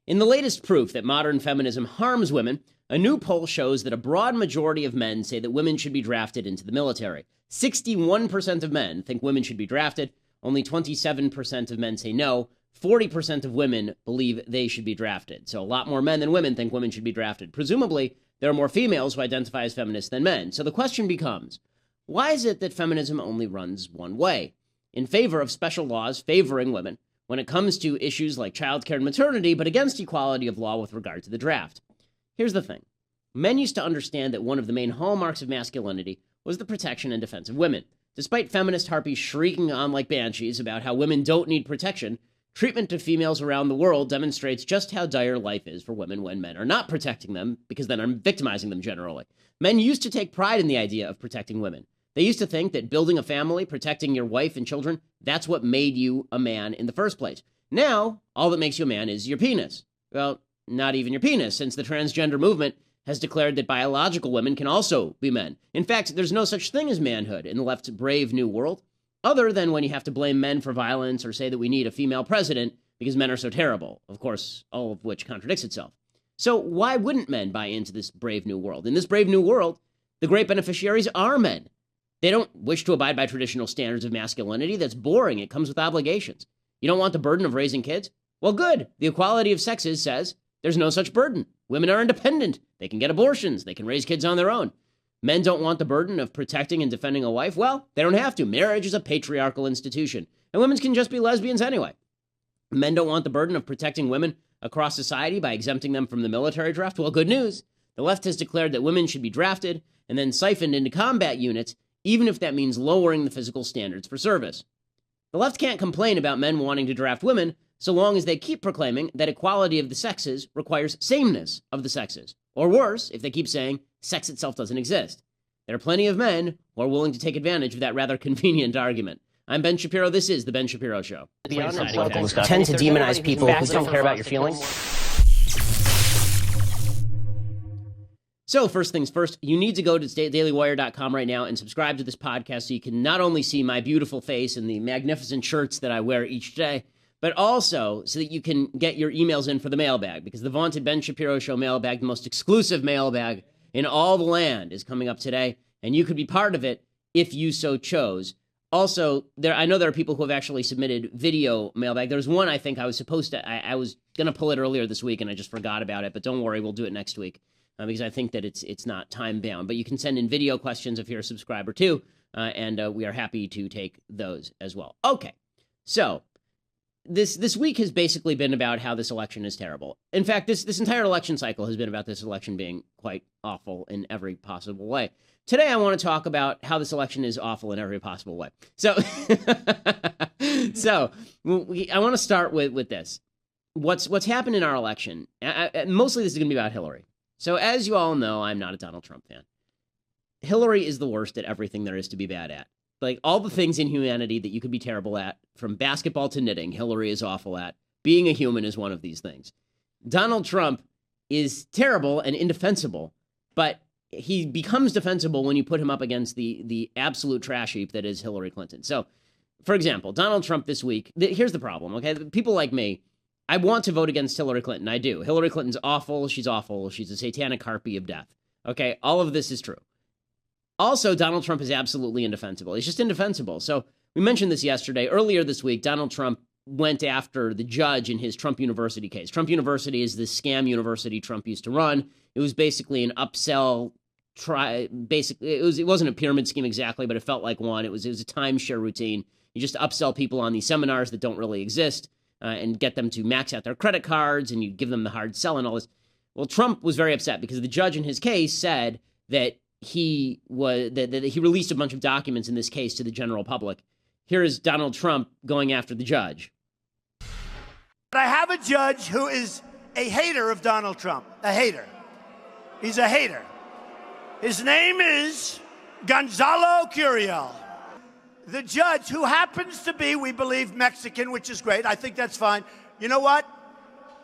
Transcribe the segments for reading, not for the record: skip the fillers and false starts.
In the latest proof that modern feminism harms women, a new poll shows that a broad majority of men say that women should be drafted into the military. 61% of men think women should be drafted. Only 27% of men say no. 40% of women believe they should be drafted. So a lot more men than women think women should be drafted. Presumably, there are more females who identify as feminists than men. So the question becomes, why is it that feminism only runs one way? In favor of special laws favoring women when it comes to issues like childcare and maternity, but against equality of law with regard to the draft. Here's the thing. Men used to understand that one of the main hallmarks of masculinity was the protection and defense of women. Despite feminist harpies shrieking on like banshees about how women don't need protection, treatment of females around the world demonstrates just how dire life is for women when men are not protecting them, because then are victimizing them generally. Men used to take pride in the idea of protecting women. They used to think that building a family, protecting your wife and children, that's what made you a man in the first place. Now, all that makes you a man is your penis. Well, not even your penis, since the transgender movement has declared that biological women can also be men. In fact, there's no such thing as manhood in the left's brave new world, other than when you have to blame men for violence or say that we need a female president because men are so terrible, of course, all of which contradicts itself. So why wouldn't men buy into this brave new world? In this brave new world, the great beneficiaries are men. They don't wish to abide by traditional standards of masculinity. That's boring. It comes with obligations. You don't want the burden of raising kids? Well, good. The equality of sexes says there's no such burden. Women are independent. They can get abortions. They can raise kids on their own. Men don't want the burden of protecting and defending a wife. Well, they don't have to. Marriage is a patriarchal institution, and women can just be lesbians anyway. Men don't want the burden of protecting women across society by exempting them from the military draft. Well, good news. The left has declared that women should be drafted and then siphoned into combat units, even if that means lowering the physical standards for service. The left can't complain about men wanting to draft women so long as they keep proclaiming that equality of the sexes requires sameness of the sexes. Or worse, if they keep saying sex itself doesn't exist. There are plenty of men who are willing to take advantage of that rather convenient argument. I'm Ben Shapiro. This is The Ben Shapiro Show. Tend to demonize people who don't care about your feelings. So first things first, you need to go to dailywire.com right now and subscribe to this podcast so you can not only see my beautiful face and the magnificent shirts that I wear each day, but also so that you can get your emails in for the mailbag, because the vaunted Ben Shapiro Show mailbag, the most exclusive mailbag in all the land, is coming up today, and you could be part of it if you so chose. Also, I know there are people who have actually submitted video mailbag. There's one I think I was supposed to, I was going to pull it earlier this week, and I just forgot about it, but don't worry, we'll do it next week. Because I think that it's not time-bound. But you can send in video questions if you're a subscriber, too, and we are happy to take those as well. Okay, so this week has basically been about how this election is terrible. In fact, this entire election cycle has been about this election being quite awful in every possible way. Today, I want to talk about how this election is awful in every possible way. So, I want to start with this. What's happened in our election, mostly this is going to be about Hillary. So as you all know, I'm not a Donald Trump fan. Hillary is the worst at everything there is to be bad at. Like all the things in humanity that you could be terrible at, from basketball to knitting, Hillary is awful at. Being a human is one of these things. Donald Trump is terrible and indefensible, but he becomes defensible when you put him up against the absolute trash heap that is Hillary Clinton. So, for example, Donald Trump this week, here's the problem, okay? People like me, I want to vote against Hillary Clinton. I do. Hillary Clinton's awful. She's awful. She's a satanic harpy of death. Okay, all of this is true. Also, Donald Trump is absolutely indefensible. He's just indefensible. So we mentioned this yesterday. Earlier this week, Donald Trump went after the judge in his Trump University case. Trump University is this scam university Trump used to run. It was basically an upsell basically, it wasn't a pyramid scheme exactly, but it felt like one. It was a timeshare routine. You just upsell people on these seminars that don't really exist. And get them to max out their credit cards, and you give them the hard sell and all this. Well, Trump was very upset because the judge in his case said that he released a bunch of documents in this case to the general public. Here is Donald Trump going after the judge. I have a judge who is a hater of Donald Trump. A hater. He's a hater. His name is Gonzalo Curiel. The judge, who happens to be, we believe, Mexican, which is great. I think that's fine. You know what?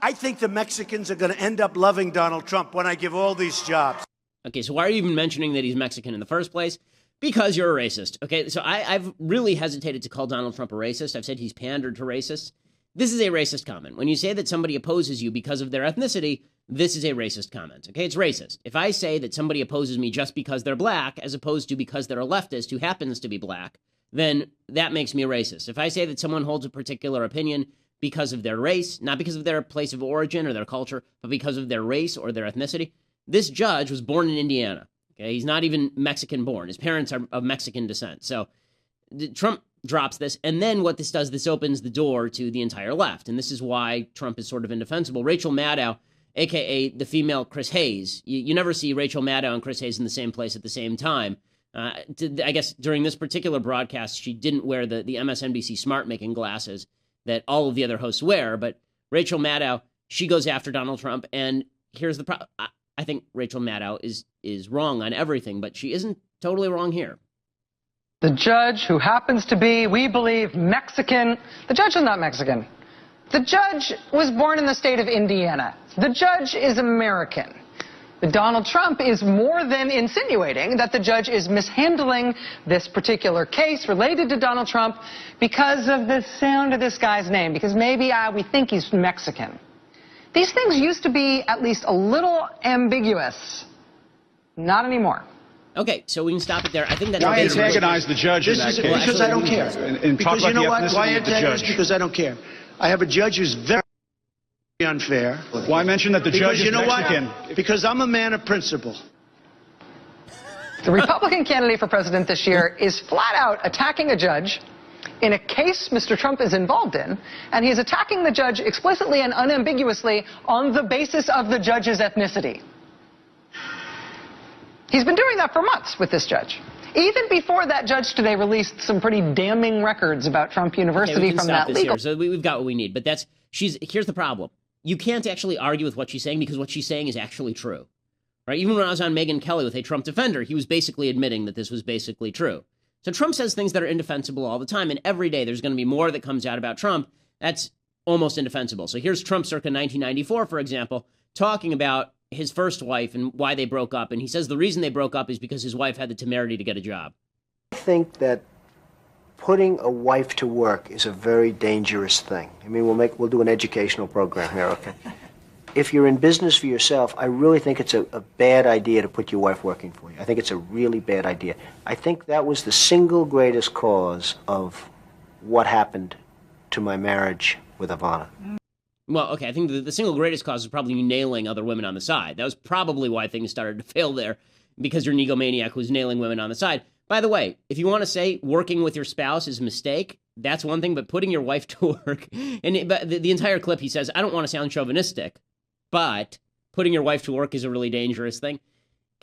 I think the Mexicans are going to end up loving Donald Trump when I give all these jobs. Okay, so why are you even mentioning that he's Mexican in the first place? Because you're a racist. Okay, so I've really hesitated to call Donald Trump a racist. I've said he's pandered to racists. This is a racist comment. When you say that somebody opposes you because of their ethnicity, this is a racist comment. Okay, it's racist. If I say that somebody opposes me just because they're black, as opposed to because they're a leftist who happens to be black, then that makes me a racist. If I say that someone holds a particular opinion because of their race, not because of their place of origin or their culture, but because of their race or their ethnicity, this judge was born in Indiana. Okay, he's not even Mexican born. His parents are of Mexican descent. So Trump drops this, and then what this does, this opens the door to the entire left, and this is why Trump is sort of indefensible. Rachel Maddow, a.k.a. the female Chris Hayes. You never see Rachel Maddow and Chris Hayes in the same place at the same time. I guess during this particular broadcast, she didn't wear the MSNBC smart-making glasses that all of the other hosts wear, but Rachel Maddow, she goes after Donald Trump, and here's the problem. I think Rachel Maddow is wrong on everything, but she isn't totally wrong here. The judge, who happens to be, we believe, Mexican. The judge is not Mexican. The judge was born in the state of Indiana. The judge is American. Donald Trump is more than insinuating that the judge is mishandling this particular case related to Donald Trump because of the sound of this guy's name, because maybe we think he's Mexican. These things used to be at least a little ambiguous. Not anymore. Okay, so we can stop it there. I think that's why antagonize the judge in that case? Because I don't care. And because you know what? Why antagonize? Because I don't care. I have a judge who's very unfair. Why mention that the judge is Mexican? Because I'm a man of principle. The Republican candidate for president this year is flat out attacking a judge in a case Mr. Trump is involved in, and he's attacking the judge explicitly and unambiguously on the basis of the judge's ethnicity. He's been doing that for months with this judge. Even before that judge today released some pretty damning records about Trump University from that legal. Here. So we've got what we need. But here's the problem. You can't actually argue with what she's saying because what she's saying is actually true. Right? Even when I was on Megyn Kelly with a Trump defender, he was basically admitting that this was basically true. So Trump says things that are indefensible all the time, and every day there's going to be more that comes out about Trump that's almost indefensible. So here's Trump circa 1994, for example, talking about his first wife and why they broke up. And he says the reason they broke up is because his wife had the temerity to get a job. I think that putting a wife to work is a very dangerous thing. I mean, we'll do an educational program here, okay? If you're in business for yourself, I really think it's a bad idea to put your wife working for you. I think it's a really bad idea. I think that was the single greatest cause of what happened to my marriage with Ivana. Well, okay, I think the single greatest cause is probably you nailing other women on the side. That was probably why things started to fail there, because you're an egomaniac who's nailing women on the side. By the way, if you want to say working with your spouse is a mistake, that's one thing, but putting your wife to work, but the entire clip, he says, I don't want to sound chauvinistic, but putting your wife to work is a really dangerous thing.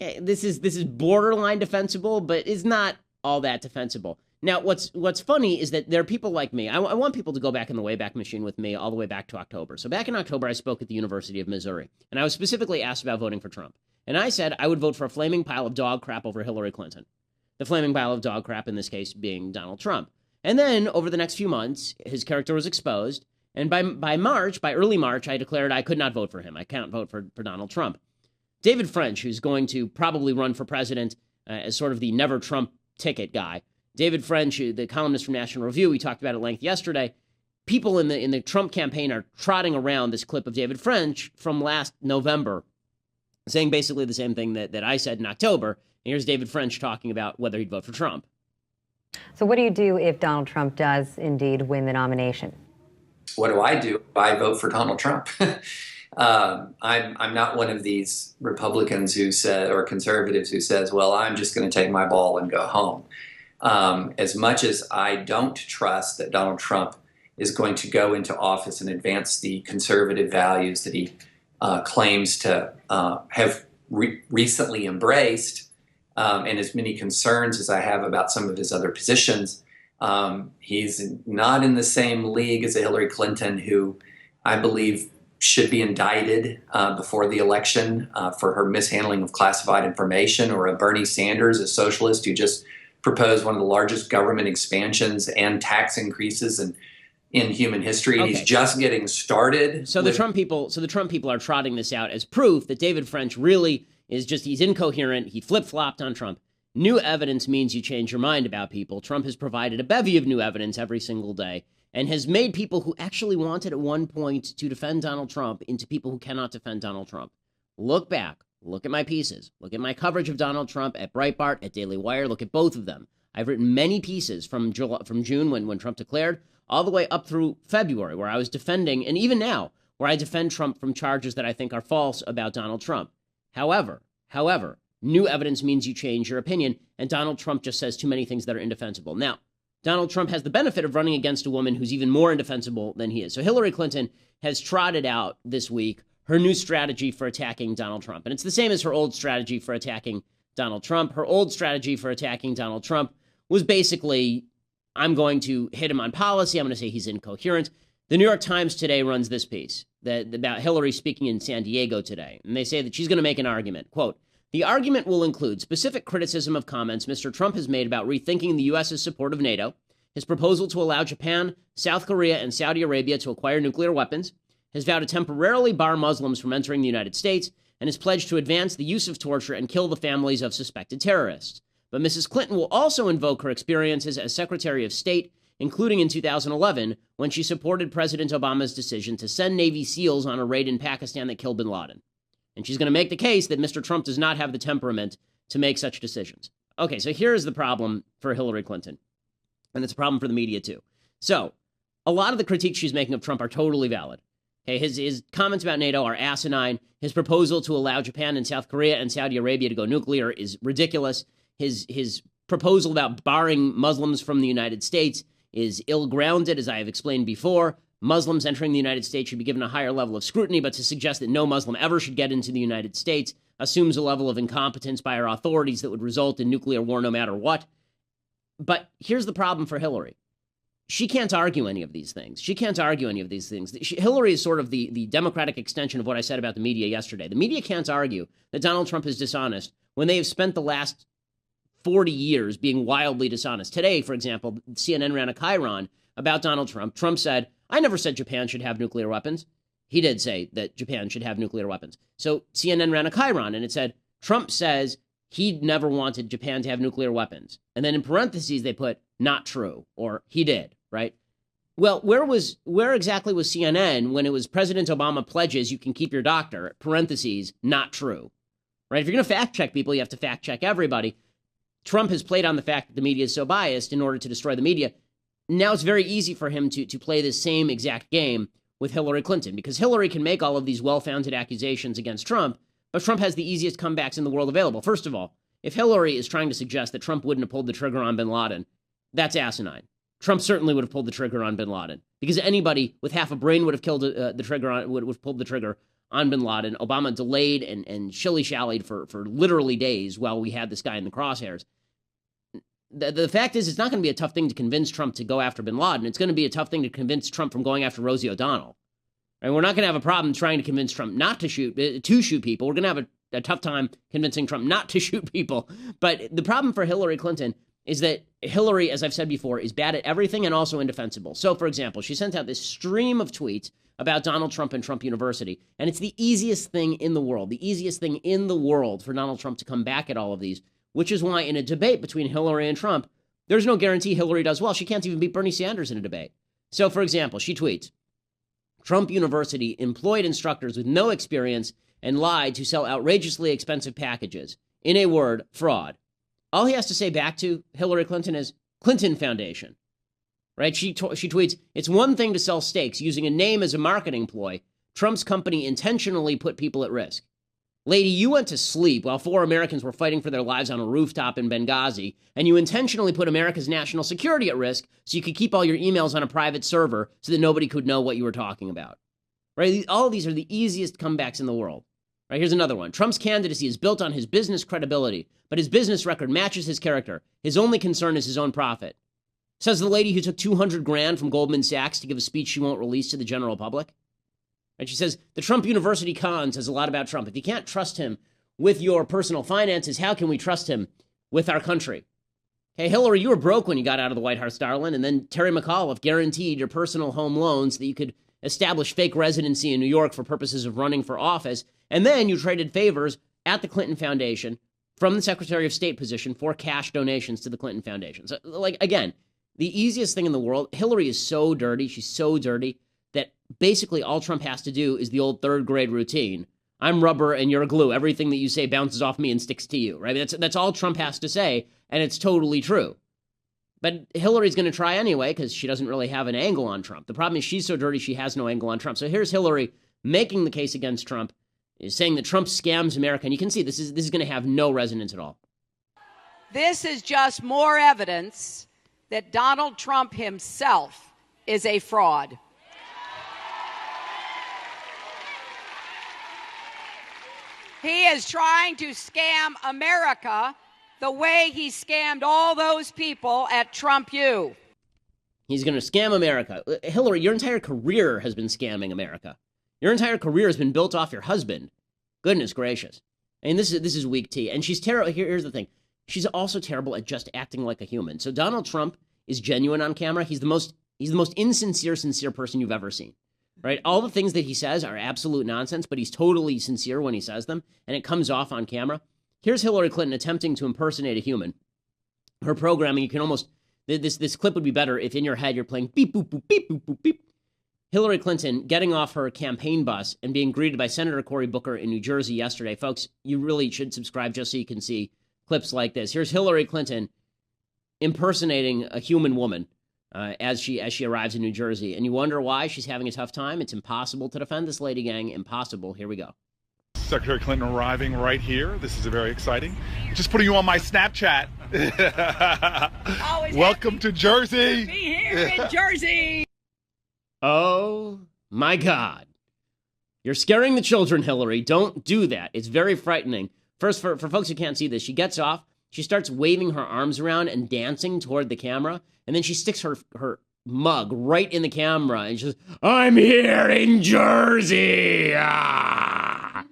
Okay, this is borderline defensible, but is not all that defensible. Now, what's funny is that there are people like me. I want people to go back in the Wayback Machine with me all the way back to October. So back in October, I spoke at the University of Missouri, and I was specifically asked about voting for Trump. And I said I would vote for a flaming pile of dog crap over Hillary Clinton. The flaming pile of dog crap in this case being Donald Trump. And then over the next few months, his character was exposed. And by early March, I declared I could not vote for him. I can't vote for Donald Trump. David French, who's going to probably run for president as sort of the never Trump ticket guy. David French, the columnist from National Review, we talked about at length yesterday. People in the Trump campaign are trotting around this clip of David French from last November, saying basically the same thing that I said in October. And here's David French talking about whether he'd vote for Trump. So what do you do if Donald Trump does indeed win the nomination? What do? I vote for Donald Trump. I'm not one of these Republicans who said, or conservatives who says, well, I'm just going to take my ball and go home. As much as I don't trust that Donald Trump is going to go into office and advance the conservative values that he claims to have recently embraced, and as many concerns as I have about some of his other positions, he's not in the same league as a Hillary Clinton, who I believe should be indicted before the election for her mishandling of classified information, or a Bernie Sanders, a socialist who just proposed one of the largest government expansions and tax increases in human history. Okay. He's just getting started. So the Trump people are trotting this out as proof that David French really is he's incoherent. He flip-flopped on Trump. New evidence means you change your mind about people. Trump has provided a bevy of new evidence every single day. and has made people who actually wanted at one point to defend Donald Trump into people who cannot defend Donald Trump. Look back. Look at my pieces. Look at my coverage of Donald Trump at Breitbart, at Daily Wire. Look at both of them. I've written many pieces from June when Trump declared, all the way up through February, where I was defending, and even now, where I defend Trump from charges that I think are false about Donald Trump. However, new evidence means you change your opinion, and Donald Trump just says too many things that are indefensible. Now, Donald Trump has the benefit of running against a woman who's even more indefensible than he is. So Hillary Clinton has trotted out this week her new strategy for attacking Donald Trump. And it's the same as her old strategy for attacking Donald Trump. Her old strategy for attacking Donald Trump was basically, I'm going to hit him on policy. I'm going to say he's incoherent. The New York Times today runs this piece about Hillary speaking in San Diego today. And they say that she's going to make an argument. Quote, "The argument will include specific criticism of comments Mr. Trump has made about rethinking the U.S.'s support of NATO, his proposal to allow Japan, South Korea, and Saudi Arabia to acquire nuclear weapons, his vow to temporarily bar Muslims from entering the United States, and his pledge to advance the use of torture and kill the families of suspected terrorists. But Mrs. Clinton will also invoke her experiences as Secretary of State, including in 2011, when she supported President Obama's decision to send Navy SEALs on a raid in Pakistan that killed bin Laden. And she's going to make the case that Mr. Trump does not have the temperament to make such decisions." Okay, so here's the problem for Hillary Clinton. And it's a problem for the media, too. So, a lot of the critiques she's making of Trump are totally valid. Okay, his comments about NATO are asinine. His proposal to allow Japan and South Korea and Saudi Arabia to go nuclear is ridiculous. His proposal about barring Muslims from the United States is ill-grounded, as I have explained before. Muslims entering the United States should be given a higher level of scrutiny, but to suggest that no Muslim ever should get into the United States assumes a level of incompetence by our authorities that would result in nuclear war no matter what. But here's the problem for Hillary. She can't argue any of these things. Hillary is sort of the Democratic extension of what I said about the media yesterday. The media can't argue that Donald Trump is dishonest when they have spent the last 40 years being wildly dishonest. Today, for example, CNN ran a chyron about Donald Trump. Trump said, "I never said Japan should have nuclear weapons." He did say that Japan should have nuclear weapons. So CNN ran a chyron and it said, Trump says he never wanted Japan to have nuclear weapons. And then in parentheses, they put, "not true," or "he did," right? Well, where exactly was CNN when it was President Obama pledges you can keep your doctor, parentheses, "not true," right? If you're going to fact check people, you have to fact check everybody. Trump has played on the fact that the media is so biased in order to destroy the media. Now it's very easy for him to play this same exact game with Hillary Clinton, because Hillary can make all of these well-founded accusations against Trump, but Trump has the easiest comebacks in the world available. First of all, if Hillary is trying to suggest that Trump wouldn't have pulled the trigger on bin Laden, that's asinine. Trump certainly would have pulled the trigger on bin Laden, because anybody with half a brain would have pulled the trigger on bin Laden. Obama delayed and shilly-shallied for literally days while we had this guy in the crosshairs. The fact is, it's not going to be a tough thing to convince Trump to go after bin Laden. It's going to be a tough thing to convince Trump from going after Rosie O'Donnell. And we're not going to have a problem trying to convince Trump not to shoot people. We're going to have a tough time convincing Trump not to shoot people. But the problem for Hillary Clinton is that Hillary, as I've said before, is bad at everything and also indefensible. So, for example, she sent out this stream of tweets about Donald Trump and Trump University. And it's the easiest thing in the world for Donald Trump to come back at all of these, which is why in a debate between Hillary and Trump, there's no guarantee Hillary does well. She can't even beat Bernie Sanders in a debate. So, for example, she tweets, "Trump University employed instructors with no experience and lied to sell outrageously expensive packages. In a word, fraud." All he has to say back to Hillary Clinton is Clinton Foundation, right? She tweets, "It's one thing to sell steaks using a name as a marketing ploy. Trump's company intentionally put people at risk. Lady, you went to sleep while 4 Americans were fighting for their lives on a rooftop in Benghazi, and you intentionally put America's national security at risk so you could keep all your emails on a private server so that nobody could know what you were talking about." Right? All of these are the easiest comebacks in the world. Right, here's another one. "Trump's candidacy is built on his business credibility, but his business record matches his character. His only concern is his own profit." Says the lady who took $200 grand from Goldman Sachs to give a speech she won't release to the general public. And she says, "The Trump University con says a lot about Trump. If you can't trust him with your personal finances, how can we trust him with our country?" Hey, Hillary, you were broke when you got out of the White House, darling, and then Terry McAuliffe guaranteed your personal home loans so that you could establish fake residency in New York for purposes of running for office. And then you traded favors at the Clinton Foundation from the Secretary of State position for cash donations to the Clinton Foundation. So, again, The easiest thing in the world, Hillary is so dirty, she's so dirty, that basically all Trump has to do is the old third grade routine. I'm rubber and you're glue. Everything that you say bounces off me and sticks to you, right? That's all Trump has to say, and it's totally true. But Hillary's going to try anyway because she doesn't really have an angle on Trump. The problem is she's so dirty she has no angle on Trump. So here's Hillary making the case against Trump, is saying that Trump scams America. And you can see this is going to have no resonance at all. This is just more evidence that Donald Trump himself is a fraud. He is trying to scam America the way he scammed all those people at Trump U. He's going to scam America. Hillary, your entire career has been scamming America. Your entire career has been built off your husband. Goodness gracious. And this is weak tea. And she's terrible. Here's the thing. She's also terrible at just acting like a human. So Donald Trump is genuine on camera. He's the most insincere, sincere person you've ever seen. Right? All the things that he says are absolute nonsense, but he's totally sincere when he says them, and it comes off on camera. Here's Hillary Clinton attempting to impersonate a human. Her programming, you can almost, this clip would be better if in your head you're playing beep, boop, boop, beep, boop, boop, beep. Hillary Clinton getting off her campaign bus and being greeted by Senator Cory Booker in New Jersey yesterday. Folks, you really should subscribe just so you can see clips like this. Here's Hillary Clinton impersonating a human woman as she arrives in New Jersey. And you wonder why she's having a tough time. It's impossible to defend this lady, gang. Impossible. Here we go. Secretary Clinton arriving right here. This is very exciting. Just putting you on my Snapchat. Welcome to Jersey. Be here in Jersey. Oh, my God. You're scaring the children, Hillary. Don't do that. It's very frightening. First, for folks who can't see this, she gets off. She starts waving her arms around and dancing toward the camera. And then she sticks her mug right in the camera. And she says, I'm here in Jersey. Ah!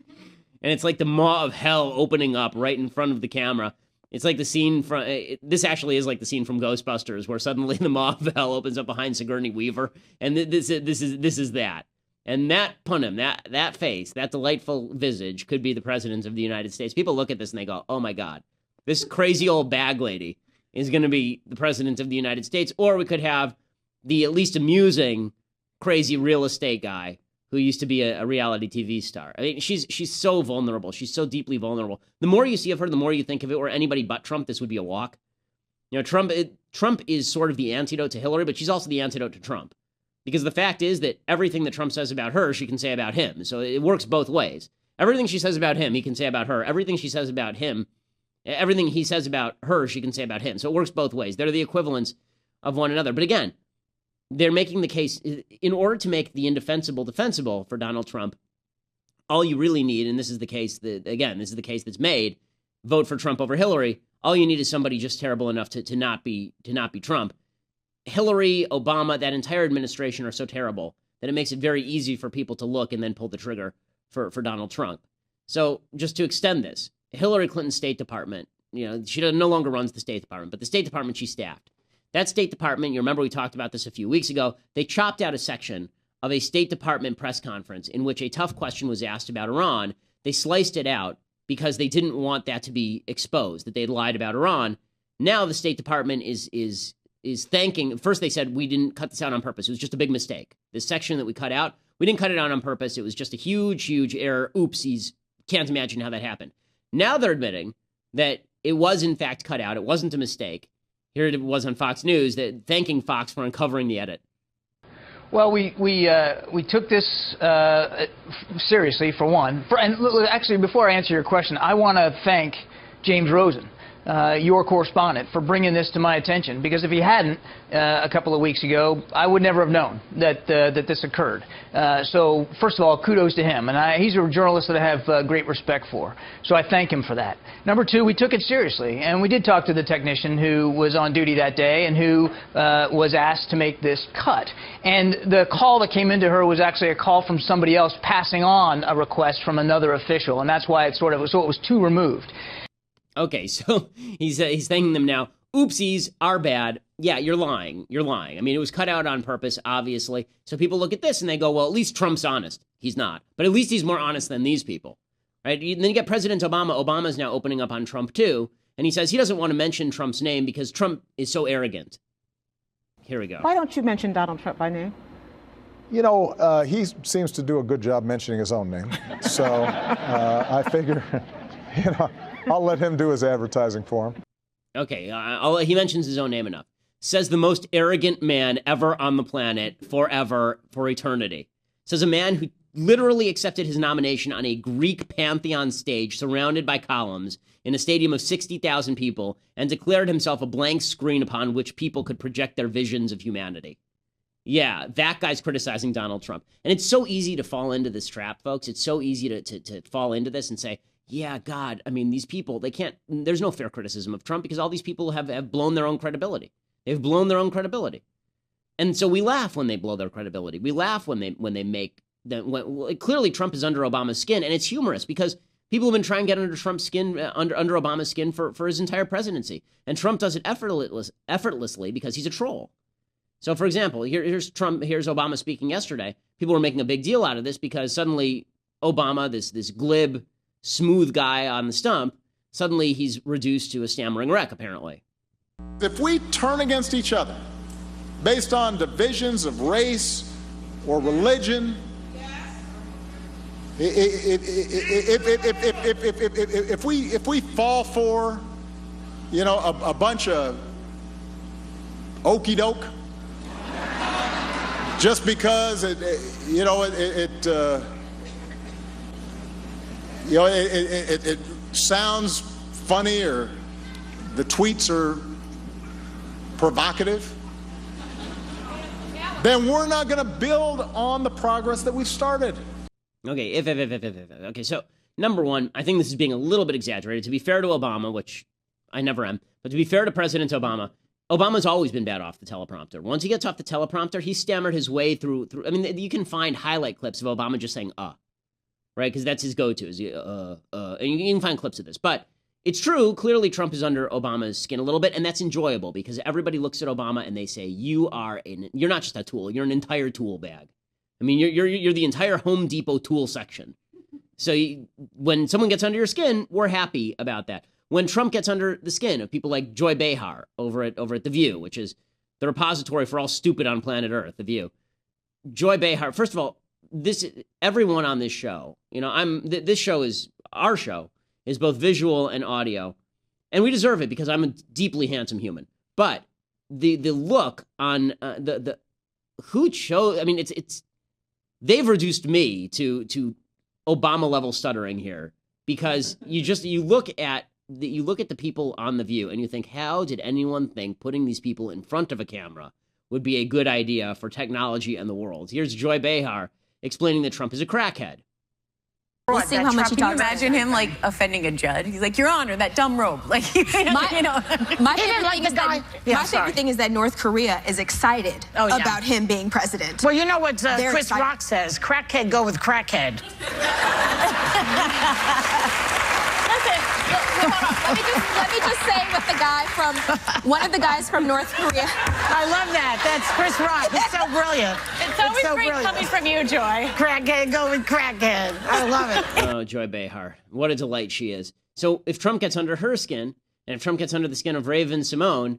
And it's like the maw of hell opening up right in front of the camera. It's like the scene from, this actually is like the scene from Ghostbusters, where suddenly the maw of hell opens up behind Sigourney Weaver. And this is that. And that Punim, that face, that delightful visage could be the president of the United States. People look at this and they go, oh my God, this crazy old bag lady is going to be the president of the United States. Or we could have the at least amusing, crazy real estate guy who used to be a reality TV star. I mean, she's so vulnerable. She's so deeply vulnerable. The more you see of her, the more you think of it, or anybody but Trump, this would be a walk. You know, Trump is sort of the antidote to Hillary, but she's also the antidote to Trump. Because the fact is that everything that Trump says about her, she can say about him. So it works both ways. Everything she says about him, he can say about her. Everything she says about him, everything he says about her, she can say about him. So it works both ways. They're the equivalents of one another. But again, they're making the case, in order to make the indefensible defensible for Donald Trump, all you really need, and this is the case that's made, vote for Trump over Hillary. All you need is somebody just terrible enough to not be Trump. Hillary, Obama, that entire administration are so terrible that it makes it very easy for people to look and then pull the trigger for Donald Trump. So just to extend this, Hillary Clinton's State Department, she no longer runs the State Department, but the State Department she staffed. That State Department, you remember we talked about this a few weeks ago, they chopped out a section of a State Department press conference in which a tough question was asked about Iran. They sliced it out because they didn't want that to be exposed, that they'd lied about Iran. Now the State Department is thanking, first they said, we didn't cut this out on purpose. It was just a big mistake. This section that we cut out, we didn't cut it out on purpose. It was just a huge, huge error. Oopsies. Can't imagine how that happened. Now they're admitting that it was in fact cut out. It wasn't a mistake. Here it was on Fox News, that thanking Fox for uncovering the edit. Well, we took this seriously, for one. Actually, before I answer your question, I want to thank James Rosen, your correspondent, for bringing this to my attention. Because if he hadn't, a couple of weeks ago, I would never have known that this occurred. So, first of all, kudos to him. And he's a journalist that I have great respect for. So I thank him for that. Number two, we took it seriously. And we did talk to the technician who was on duty that day and who was asked to make this cut. And the call that came into her was actually a call from somebody else passing on a request from another official. And that's why it was too removed. Okay, so he's thanking them now. Oopsies, our bad. Yeah, you're lying. You're lying. I mean, it was cut out on purpose, obviously. So people look at this and they go, well, at least Trump's honest. He's not. But at least he's more honest than these people. Right? And then you get President Obama. Obama's now opening up on Trump, too. And he says he doesn't want to mention Trump's name because Trump is so arrogant. Here we go. Why don't you mention Donald Trump by name? You know, he seems to do a good job mentioning his own name. So I figure, you know, I'll let him do his advertising for him. Okay, he mentions his own name enough. Says the most arrogant man ever on the planet, forever, for eternity. Says a man who literally accepted his nomination on a Greek pantheon stage surrounded by columns in a stadium of 60,000 people and declared himself a blank screen upon which people could project their visions of humanity. Yeah, that guy's criticizing Donald Trump. And it's so easy to fall into this trap, folks. It's so easy to fall into this and say, yeah, God, I mean, these people, there's no fair criticism of Trump because all these people have blown their own credibility. They've blown their own credibility. And so we laugh when they blow their credibility. We laugh when they make clearly Trump is under Obama's skin, and it's humorous because people have been trying to get under Trump's skin, under Obama's skin for his entire presidency. And Trump does it effortlessly because he's a troll. So, for example, here's Obama speaking yesterday. People were making a big deal out of this because suddenly Obama, this glib, smooth guy on the stump, suddenly he's reduced to a stammering wreck, apparently. If we turn against each other based on divisions of race or religion, if we fall for, you know, a bunch of okey doke, just because it sounds funny or the tweets are provocative, then we're not going to build on the progress that we've started. Okay, if. Okay, so number one, I think this is being a little bit exaggerated. To be fair to Obama, which I never am, but to be fair to President Obama, Obama's always been bad off the teleprompter. Once he gets off the teleprompter, he stammered his way through. I mean, you can find highlight clips of Obama just saying, right? Because that's his go-to, is and you can find clips of this. But it's true, clearly Trump is under Obama's skin a little bit, and that's enjoyable because everybody looks at Obama and they say, you're not just a tool, you're an entire tool bag. I mean, you're the entire Home Depot tool section. So when someone gets under your skin, we're happy about that. When Trump gets under the skin of people like Joy Behar over at The View, which is the repository for all stupid on planet Earth, The View. Joy Behar, first of all, everyone on this show, you know, our show is both visual and audio, and we deserve it because I'm a deeply handsome human. But the look on who chose, I mean, they've reduced me to Obama level stuttering here because you look at the people on The View and you think, how did anyone think putting these people in front of a camera would be a good idea for technology and the world? Here's Joy Behar explaining that Trump is a crackhead. You see how much he talks. Imagine him like offending a judge. He's like, "Your Honor, that dumb robe." Like, my favorite thing is that North Korea is excited about him being president. Well, you know what Chris Rock says: "Crackhead go with crackhead." Let me just say what one of the guys from North Korea. I love that. That's Chris Rock. It's so brilliant. It's always so great coming from you, Joy. Crackhead, go with crackhead. I love it. Oh, Joy Behar. What a delight she is. So if Trump gets under her skin, and if Trump gets under the skin of Raven Simone,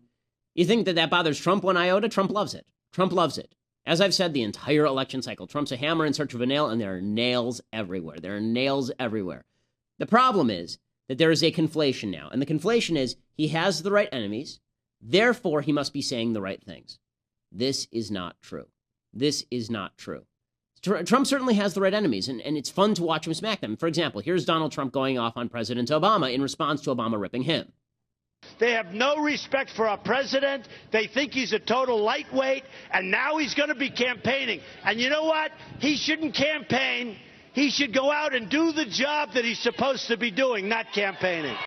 you think that bothers Trump one iota? Trump loves it. Trump loves it. As I've said the entire election cycle, Trump's a hammer in search of a nail, and there are nails everywhere. There are nails everywhere. The problem is that there is a conflation now. And the conflation is he has the right enemies, therefore he must be saying the right things. This is not true. This is not true. Trump certainly has the right enemies, and it's fun to watch him smack them. For example, here's Donald Trump going off on President Obama in response to Obama ripping him. They have no respect for our president. They think he's a total lightweight, and now he's going to be campaigning. And you know what? He shouldn't campaign. He should go out and do the job that he's supposed to be doing, not campaigning.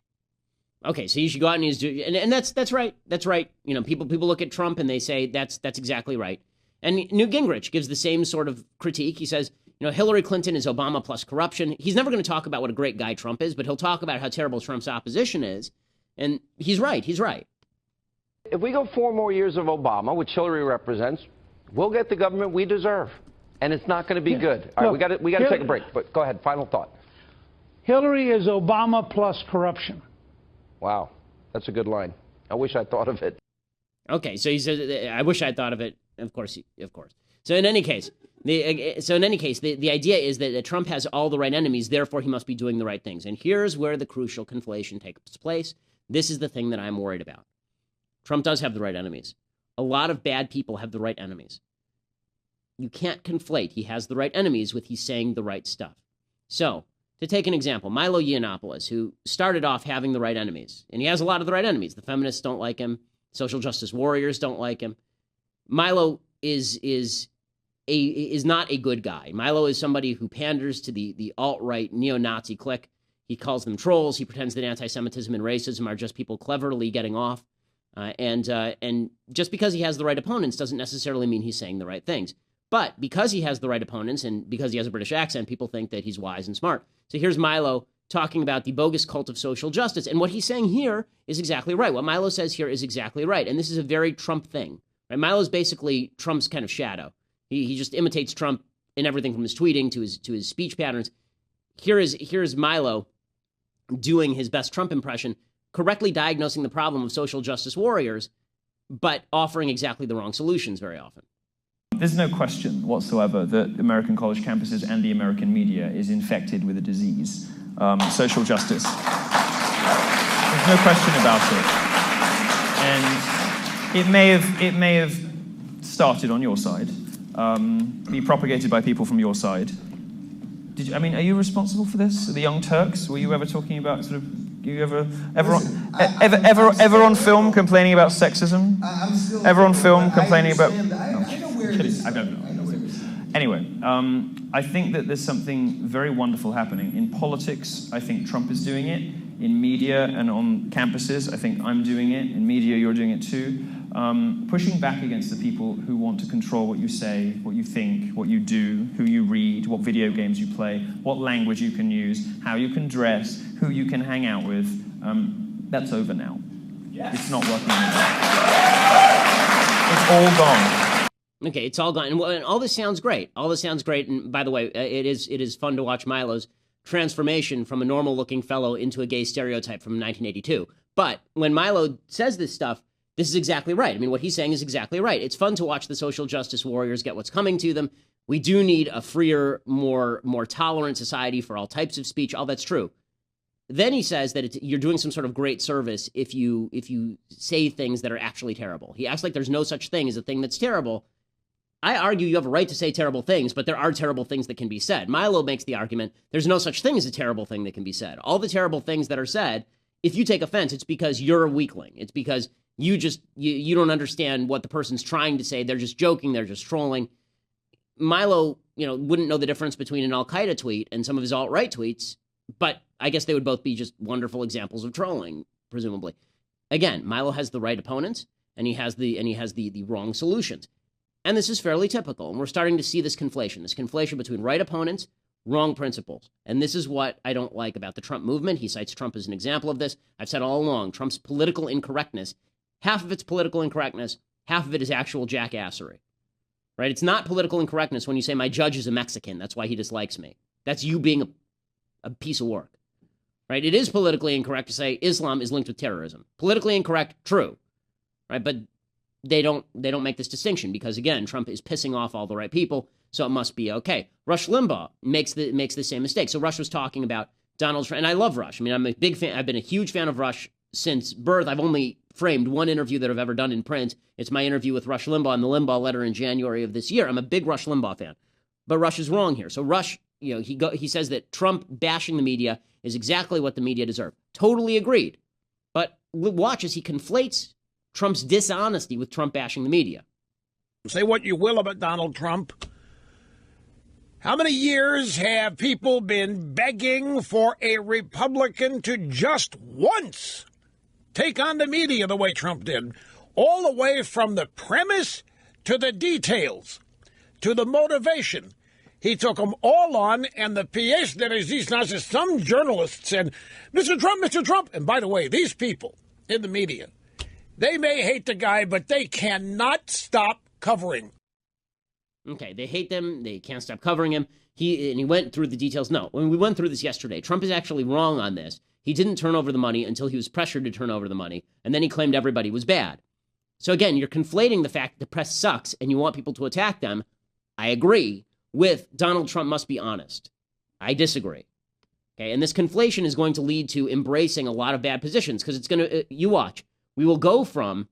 Okay, so you should go out and that's right. That's right. You know, people look at Trump and they say that's exactly right. And Newt Gingrich gives the same sort of critique. He says, you know, Hillary Clinton is Obama plus corruption. He's never going to talk about what a great guy Trump is, but he'll talk about how terrible Trump's opposition is. And he's right. He's right. If we go 4 more years of Obama, which Hillary represents, we'll get the government we deserve. And it's not going to be good. All right, we got to take a break. But go ahead, final thought. Hillary is Obama plus corruption. Wow, that's a good line. I wish I thought of it. Okay, so he says, I wish I'd thought of it. Of course. So in any case, the idea is that Trump has all the right enemies, therefore he must be doing the right things. And here's where the crucial conflation takes place. This is the thing that I'm worried about. Trump does have the right enemies. A lot of bad people have the right enemies. You can't conflate he has the right enemies with he's saying the right stuff. So, to take an example, Milo Yiannopoulos, who started off having the right enemies, and he has a lot of the right enemies. The feminists don't like him. Social justice warriors don't like him. Milo is not a good guy. Milo is somebody who panders to the alt-right neo-Nazi clique. He calls them trolls. He pretends that anti-Semitism and racism are just people cleverly getting off. And just because he has the right opponents doesn't necessarily mean he's saying the right things. But because he has the right opponents and because he has a British accent, people think that he's wise and smart. So here's Milo talking about the bogus cult of social justice. And what he's saying here is exactly right. What Milo says here is exactly right. And this is a very Trump thing. Right? Milo's basically Trump's kind of shadow. He just imitates Trump in everything from his tweeting to his speech patterns. Here's Milo doing his best Trump impression, correctly diagnosing the problem of social justice warriors, but offering exactly the wrong solutions very often. There's no question whatsoever that American college campuses and the American media is infected with a disease, social justice. There's no question about it. And it may have started on your side, be propagated by people from your side. Are you responsible for this? The Young Turks? Were you ever talking about sort of? You ever on film complaining about sexism? Ever on film complaining about? I don't know. Anyway, I think that there's something very wonderful happening in politics. I think Trump is doing it in media and on campuses. I think I'm doing it in media. You're doing it too. Pushing back against the people who want to control what you say, what you think, what you do, who you read, what video games you play, what language you can use, how you can dress, who you can hang out with. That's over now. Yes. It's not working anymore. It's all gone. Okay, it's all gone. And all this sounds great. All this sounds great. And by the way, it is fun to watch Milo's transformation from a normal-looking fellow into a gay stereotype from 1982. But when Milo says this stuff, this is exactly right. I mean, what he's saying is exactly right. It's fun to watch the social justice warriors get what's coming to them. We do need a freer, more tolerant society for all types of speech. All that's true. Then he says that you're doing some sort of great service if you say things that are actually terrible. He acts like there's no such thing as a thing that's terrible. I argue you have a right to say terrible things, but there are terrible things that can be said. Milo makes the argument there's no such thing as a terrible thing that can be said. All the terrible things that are said, if you take offense, it's because you're a weakling. It's because you don't understand what the person's trying to say. They're just joking. They're just trolling. Milo, wouldn't know the difference between an Al-Qaeda tweet and some of his alt-right tweets, but I guess they would both be just wonderful examples of trolling, presumably. Again, Milo has the right opponents, and he has the wrong solutions. And this is fairly typical, and we're starting to see this conflation between right opponents, wrong principles. And this is what I don't like about the Trump movement. He cites Trump as an example of this. I've said all along, Trump's political incorrectness, half of it's political incorrectness, half of it is actual jackassery. Right? It's not political incorrectness when you say my judge is a Mexican, that's why he dislikes me. That's you being a piece of work. Right? It is politically incorrect to say Islam is linked with terrorism. Politically incorrect, true. Right? But they don't make this distinction because, again, Trump is pissing off all the right people, so it must be okay. Rush Limbaugh makes the same mistake. So Rush was talking about Donald Trump, and I love Rush. I mean, I'm a big fan. I've been a huge fan of Rush since birth. I've only framed one interview that I've ever done in print. It's my interview with Rush Limbaugh in the Limbaugh letter in January of this year. I'm a big Rush Limbaugh fan. But Rush is wrong here. So Rush, he says that Trump bashing the media is exactly what the media deserve. Totally agreed. But watch as he conflates Trump's dishonesty with Trump bashing the media. Say what you will about Donald Trump. How many years have people been begging for a Republican to just once take on the media the way Trump did? All the way from the premise to the details, to the motivation. He took them all on, and the pièce de résistance is some journalists said, Mr. Trump. And by the way, these people in the media, they may hate the guy, but they cannot stop covering. Okay, they hate them. They can't stop covering him. He went through the details. No, when we went through this yesterday, Trump is actually wrong on this. He didn't turn over the money until he was pressured to turn over the money, and then he claimed everybody was bad. So again, you're conflating the fact that the press sucks and you want people to attack them. I agree with Donald Trump must be honest. I disagree. Okay, and this conflation is going to lead to embracing a lot of bad positions because it's going to, you watch, we will go from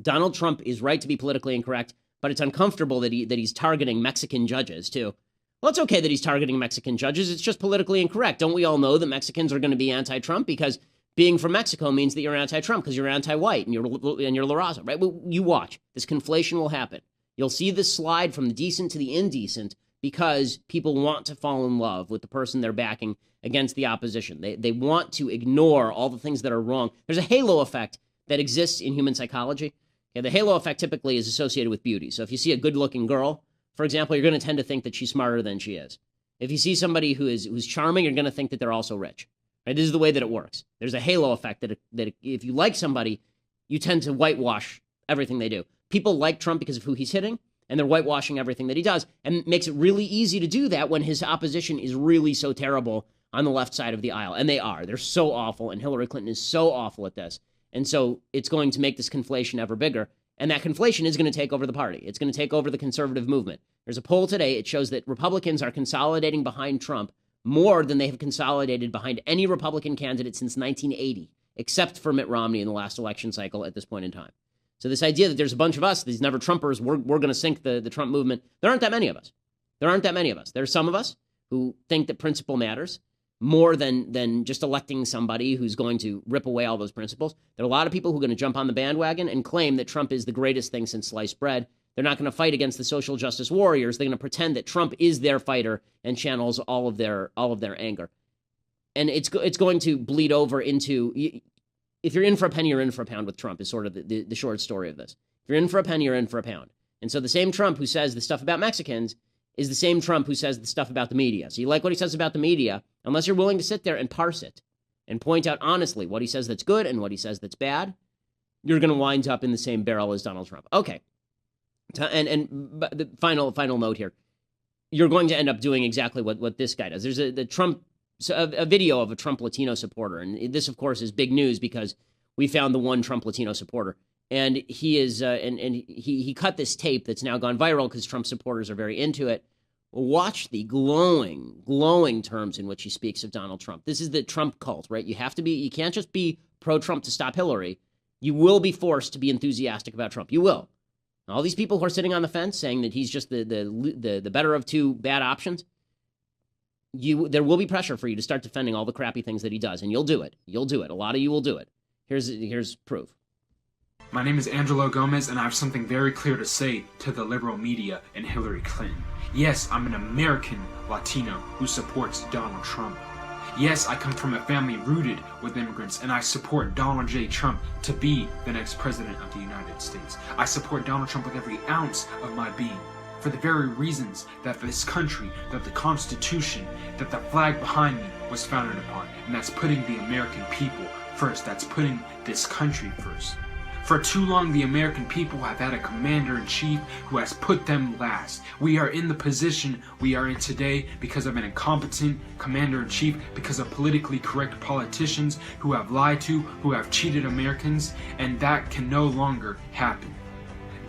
Donald Trump is right to be politically incorrect, but it's uncomfortable that he's targeting Mexican judges too. Well, it's okay that he's targeting Mexican judges. It's just politically incorrect. Don't we all know that Mexicans are going to be anti-Trump because being from Mexico means that you're anti-Trump because you're anti-white and you're La Raza, right? Well, you watch. This conflation will happen. You'll see this slide from the decent to the indecent because people want to fall in love with the person they're backing against the opposition. They want to ignore all the things that are wrong. There's a halo effect that exists in human psychology. Okay, the halo effect typically is associated with beauty. So if you see a good-looking girl, for example, you're going to tend to think that she's smarter than she is. If you see somebody who's charming, you're going to think that they're also rich. Right? This is the way that it works. There's a halo effect that if you like somebody, you tend to whitewash everything they do. People like Trump because of who he's hitting, and they're whitewashing everything that he does, and it makes it really easy to do that when his opposition is really so terrible on the left side of the aisle. And they are. They're so awful, and Hillary Clinton is so awful at this. And so it's going to make this conflation ever bigger. And that conflation is going to take over the party. It's going to take over the conservative movement. There's a poll today. It shows that Republicans are consolidating behind Trump more than they have consolidated behind any Republican candidate since 1980, except for Mitt Romney in the last election cycle at this point in time. So this idea that there's a bunch of us, these never Trumpers, we're going to sink the Trump movement. There aren't that many of us. There aren't that many of us. There are some of us who think that principle matters more than just electing somebody who's going to rip away all those principles. There are a lot of people who are going to jump on the bandwagon and claim that Trump is the greatest thing since sliced bread. They're not going to fight against the social justice warriors. They're going to pretend that Trump is their fighter and channels all of their anger. And it's going to bleed over into, if you're in for a penny, you're in for a pound with Trump is sort of the short story of this. If you're in for a penny, you're in for a pound. And so the same Trump who says the stuff about Mexicans is the same Trump who says the stuff about the media. So you like what he says about the media, unless you're willing to sit there and parse it and point out honestly what he says that's good and what he says that's bad, you're going to wind up in the same barrel as Donald Trump. Okay. And the final note here, you're going to end up doing exactly what this guy does. There's a video of a Trump Latino supporter, and this, of course, is big news because we found the one Trump Latino supporter, and he is he cut this tape that's now gone viral because Trump supporters are very into it. Watch the glowing terms in which he speaks of Donald Trump. This is the Trump cult, right? You can't just be pro-Trump to stop Hillary. You will be forced to be enthusiastic about Trump. You will. All these people who are sitting on the fence saying that he's just the better of two bad options, there will be pressure for you to start defending all the crappy things that he does, and you'll do it. You'll do it. A lot of you will do it. Here's proof. My name is Angelo Gomez, and I have something very clear to say to the liberal media and Hillary Clinton. Yes, I'm an American Latino who supports Donald Trump. Yes, I come from a family rooted with immigrants, and I support Donald J. Trump to be the next president of the United States. I support Donald Trump with every ounce of my being, for the very reasons that this country, that the Constitution, that the flag behind me was founded upon, and that's putting the American people first. That's putting this country first. For too long, the American people have had a commander-in-chief who has put them last. We are in the position we are in today because of an incompetent commander-in-chief, because of politically correct politicians who have lied to, who have cheated Americans, and that can no longer happen.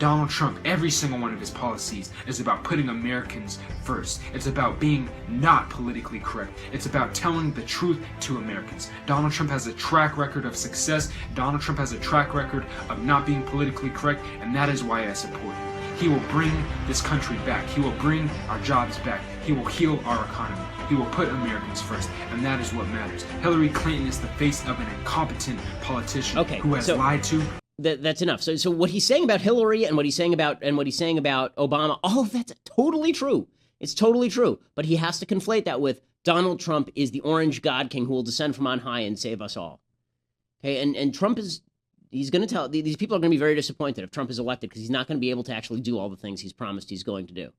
Donald Trump, every single one of his policies is about putting Americans first. It's about being not politically correct. It's about telling the truth to Americans. Donald Trump has a track record of success. Donald Trump has a track record of not being politically correct, and that is why I support him. He will bring this country back. He will bring our jobs back. He will heal our economy. He will put Americans first, and that is what matters. Hillary Clinton is the face of an incompetent politician who has lied to. That's enough. So what he's saying about Hillary and what he's saying about Obama, all of that's totally true. It's totally true. But he has to conflate that with Donald Trump is the orange God king who will descend from on high and save us all. Okay, and Trump he's going to tell these people are going to be very disappointed if Trump is elected because he's not going to be able to actually do all the things he's promised he's going to do.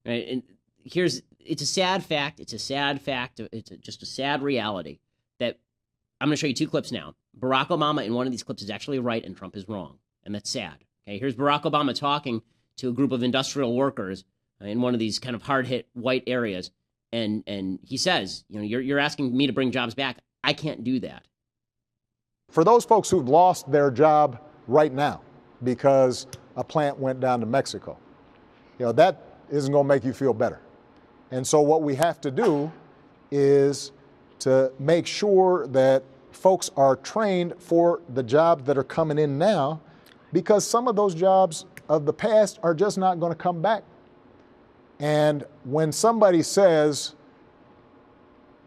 Right? And it's a sad fact. It's just a sad reality that I'm going to show you two clips now. Barack Obama in one of these clips is actually right and Trump is wrong. And that's sad. Okay, here's Barack Obama talking to a group of industrial workers in one of these kind of hard-hit white areas. And he says, you're asking me to bring jobs back. I can't do that. For those folks who've lost their job right now, because a plant went down to Mexico. That isn't going to make you feel better. And so what we have to do is to make sure that folks are trained for the jobs that are coming in now, because some of those jobs of the past are just not going to come back. And when somebody says,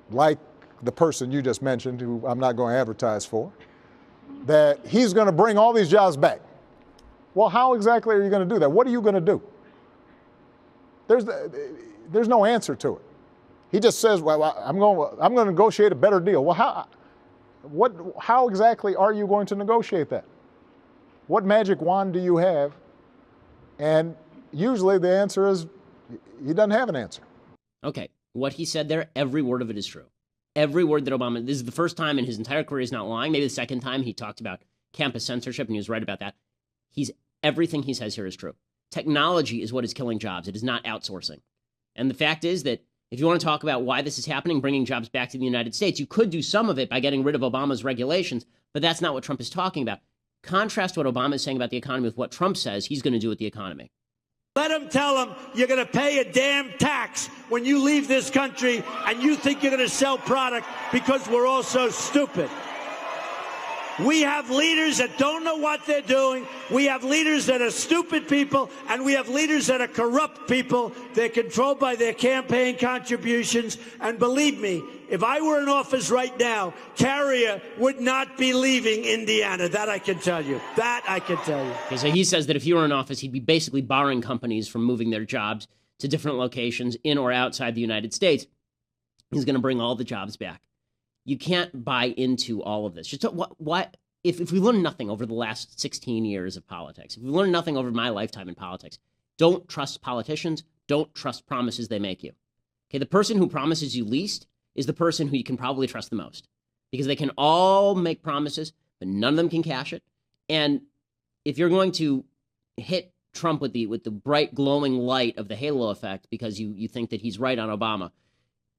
like the person you just mentioned, who I'm not going to advertise for, that he's going to bring all these jobs back. Well, how exactly are you going to do that? What are you going to do? There's no answer to it. He just says, well, I'm going to negotiate a better deal. Well, how exactly are you going to negotiate that? What magic wand do you have? And usually the answer is he doesn't have an answer. Okay, what he said there, every word of it is true. Every word that Obama, this is the first time in his entire career he's not lying. Maybe the second time he talked about campus censorship, and he was right about that. Everything he says here is true. Technology is what is killing jobs. It is not outsourcing. And the fact is that if you want to talk about why this is happening, bringing jobs back to the United States, you could do some of it by getting rid of Obama's regulations, but that's not what Trump is talking about. Contrast what Obama is saying about the economy with what Trump says he's going to do with the economy. Let them tell them you're going to pay a damn tax when you leave this country and you think you're going to sell product because we're all so stupid. We have leaders that don't know what they're doing. We have leaders that are stupid people, and we have leaders that are corrupt people. They're controlled by their campaign contributions. And believe me, if I were in office right now, Carrier would not be leaving Indiana. That I can tell you. That I can tell you. Okay, so he says that if he were in office, he'd be basically barring companies from moving their jobs to different locations in or outside the United States. He's going to bring all the jobs back. You can't buy into all of this. Just what if we learn nothing over the last 16 years of politics, if we learn nothing over my lifetime in politics, don't trust politicians, don't trust promises they make you. Okay, the person who promises you least is the person who you can probably trust the most, because they can all make promises, but none of them can cash it. And if you're going to hit Trump with the bright glowing light of the halo effect because you think that he's right on Obama,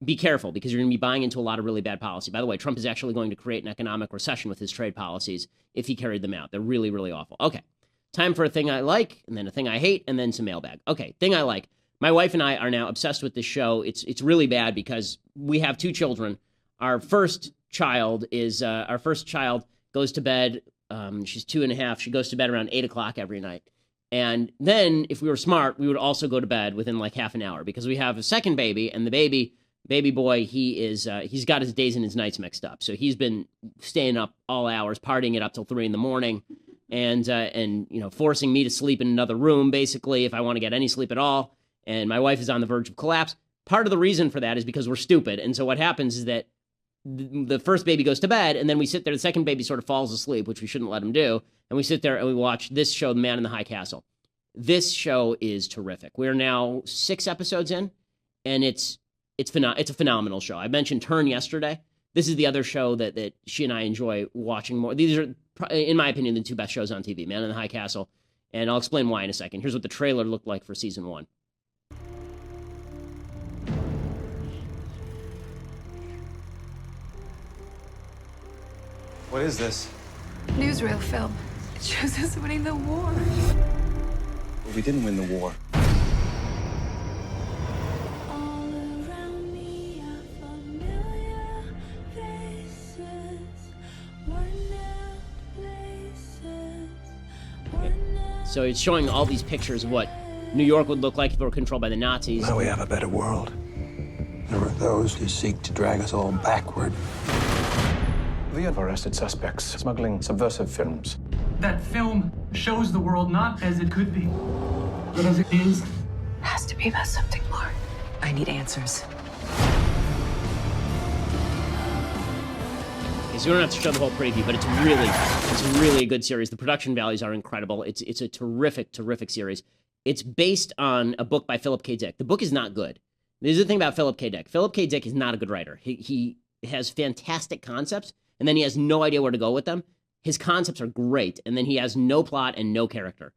be careful, because you're going to be buying into a lot of really bad policy. By the way, Trump is actually going to create an economic recession with his trade policies if he carried them out. They're really, really awful. Okay, time for a thing I like, and then a thing I hate, and then some mailbag. Okay, thing I like. My wife and I are now obsessed with this show. It's really bad because we have two children. Our first child goes to bed. She's 2.5. She goes to bed around 8 o'clock every night. And then, if we were smart, we would also go to bed within like half an hour, because we have a second baby, and the baby boy, he's got his days and his nights mixed up. So he's been staying up all hours, partying it up till 3 a.m, and forcing me to sleep in another room, basically, if I want to get any sleep at all. And my wife is on the verge of collapse. Part of the reason for that is because we're stupid. And so what happens is that the first baby goes to bed, and then we sit there. The second baby sort of falls asleep, which we shouldn't let him do. And we sit there and we watch this show, The Man in the High Castle. This show is terrific. We're now 6 episodes in, and it's a phenomenal show. I mentioned Turn yesterday. This is the other show that she and I enjoy watching more. These are, in my opinion, the two best shows on TV, Man in the High Castle, and I'll explain why in a second. Here's what the trailer looked like for season 1. What is this? Newsreel film. It shows us winning the war. Well, we didn't win the war. So it's showing all these pictures of what New York would look like if it were controlled by the Nazis. Now we have a better world. There are those who seek to drag us all backward. We have arrested suspects smuggling subversive films. That film shows the world not as it could be, but as it is. It has to be about something more. I need answers. Okay, so we don't have to show the whole preview, but it's really a good series. The production values are incredible. It's a terrific series. It's based on a book by Philip K. Dick. The book is not good. There's the thing about Philip K. Dick. Philip K. Dick is not a good writer. He has fantastic concepts, and then he has no idea where to go with them. His concepts are great, and then he has no plot and no character.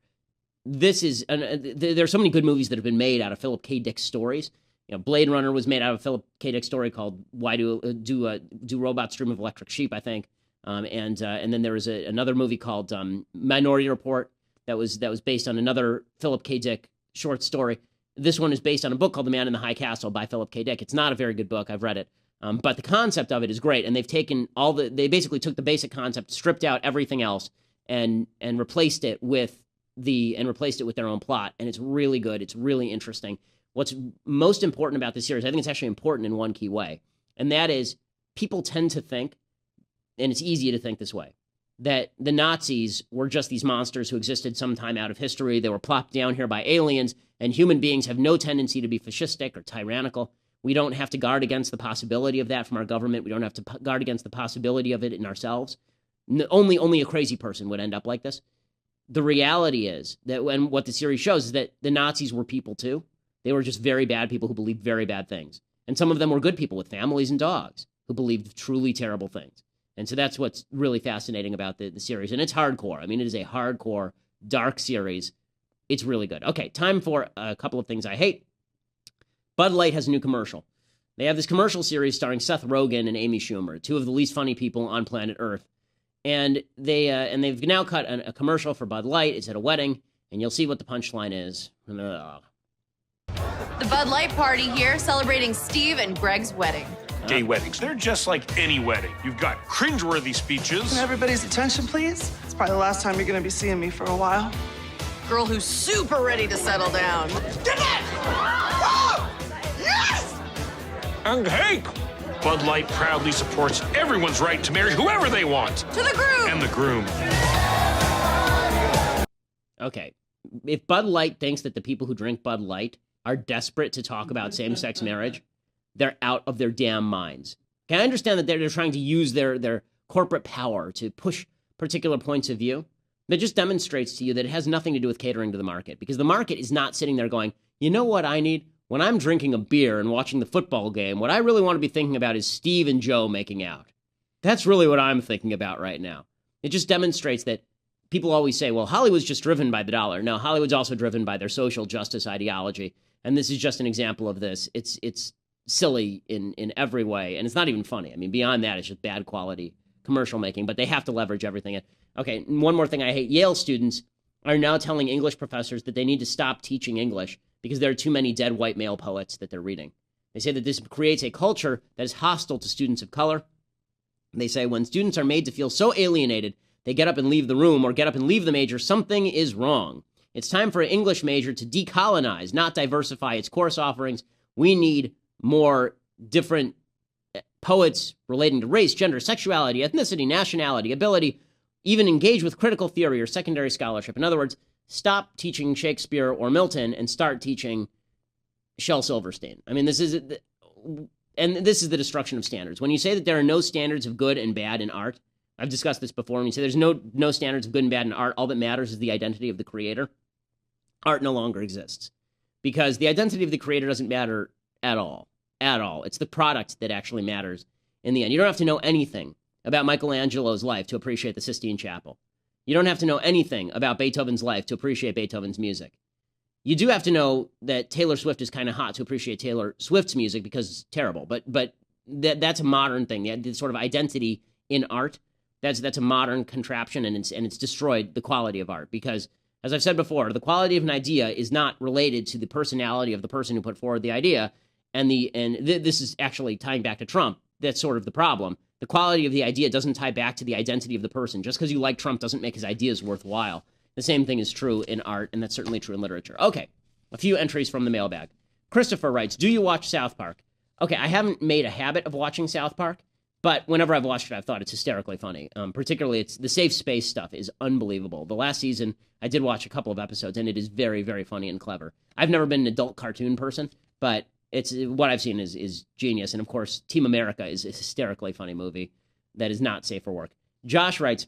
There's so many good movies that have been made out of Philip K. Dick's stories. Blade Runner was made out of a Philip K. Dick story called "Why Do Robots Dream of Electric Sheep?" I think, and then there was another movie called Minority Report. that was based on another Philip K. Dick short story. This one is based on a book called The Man in the High Castle by Philip K. Dick. It's not a very good book. I've read it. But the concept of it is great. And they've taken they basically took the basic concept, stripped out everything else, and replaced it with their own plot. And it's really good. It's really interesting. What's most important about this series, I think it's actually important in one key way. And that is, people tend to think, and it's easy to think this way, that the Nazis were just these monsters who existed sometime out of history. They were plopped down here by aliens, and human beings have no tendency to be fascistic or tyrannical. We don't have to guard against the possibility of that from our government. We don't have to guard against the possibility of it in ourselves. Only a crazy person would end up like this. The reality is that what the series shows is that the Nazis were people too. They were just very bad people who believed very bad things. And some of them were good people with families and dogs who believed truly terrible things. And so that's what's really fascinating about the series. And it's hardcore. I mean, it is a hardcore, dark series. It's really good. Okay, time for a couple of things I hate. Bud Light has a new commercial. They have this commercial series starring Seth Rogen and Amy Schumer, two of the least funny people on planet Earth. And they've now cut a commercial for Bud Light. It's at a wedding, and you'll see what the punchline is. The Bud Light party here, celebrating Steve and Greg's wedding. Gay weddings, they're just like any wedding. You've got cringeworthy speeches. Can everybody's attention, please? It's probably the last time you're going to be seeing me for a while. Girl who's super ready to settle down. Get that! Oh! Yes! And hey, Bud Light proudly supports everyone's right to marry whoever they want. To the groom! And the groom. Okay, if Bud Light thinks that the people who drink Bud Light are desperate to talk about same-sex marriage, they're out of their damn minds. Can I understand that they're trying to use their corporate power to push particular points of view? That just demonstrates to you that it has nothing to do with catering to the market, because the market is not sitting there going, you know what I need? When I'm drinking a beer and watching the football game, what I really want to be thinking about is Steve and Joe making out. That's really what I'm thinking about right now. It just demonstrates that people always say, well, Hollywood's just driven by the dollar. No, Hollywood's also driven by their social justice ideology. And this is just an example of this. It's silly in every way, and it's not even funny. I mean, beyond that, it's just bad quality commercial making, but they have to leverage everything. Okay, one more thing I hate. Yale students are now telling English professors that they need to stop teaching English because there are too many dead white male poets that they're reading. They say that this creates a culture that is hostile to students of color. They say when students are made to feel so alienated, they get up and leave the room or get up and leave the major, something is wrong. It's time for an English major to decolonize, not diversify its course offerings. We need more different poets relating to race, gender, sexuality, ethnicity, nationality, ability, even engage with critical theory or secondary scholarship. In other words, stop teaching Shakespeare or Milton and start teaching Shel Silverstein. I mean, this is the destruction of standards. When you say that there are no standards of good and bad in art, I've discussed this before. When you say there's no standards of good and bad in art, all that matters is the identity of the creator. Art no longer exists because the identity of the creator doesn't matter at all. At all. It's the product that actually matters in the end. You don't have to know anything about Michelangelo's life to appreciate the Sistine Chapel. You don't have to know anything about Beethoven's life to appreciate Beethoven's music. You do have to know that Taylor Swift is kind of hot to appreciate Taylor Swift's music because it's terrible. But that's a modern thing. The sort of identity in art, that's a modern contraption, and it's destroyed the quality of art because, as I've said before, the quality of an idea is not related to the personality of the person who put forward the idea. And this is actually tying back to Trump. That's sort of the problem. The quality of the idea doesn't tie back to the identity of the person. Just because you like Trump doesn't make his ideas worthwhile. The same thing is true in art, and that's certainly true in literature. Okay, a few entries from the mailbag. Christopher writes, do you watch South Park? Okay, I haven't made a habit of watching South Park, but whenever I've watched it, I've thought it's hysterically funny. Particularly, it's the safe space stuff is unbelievable. The last season, I did watch a couple of episodes, and it is very, very funny and clever. I've never been an adult cartoon person, but it's what I've seen is genius. And of course, Team America is a hysterically funny movie that is not safe for work. Josh writes,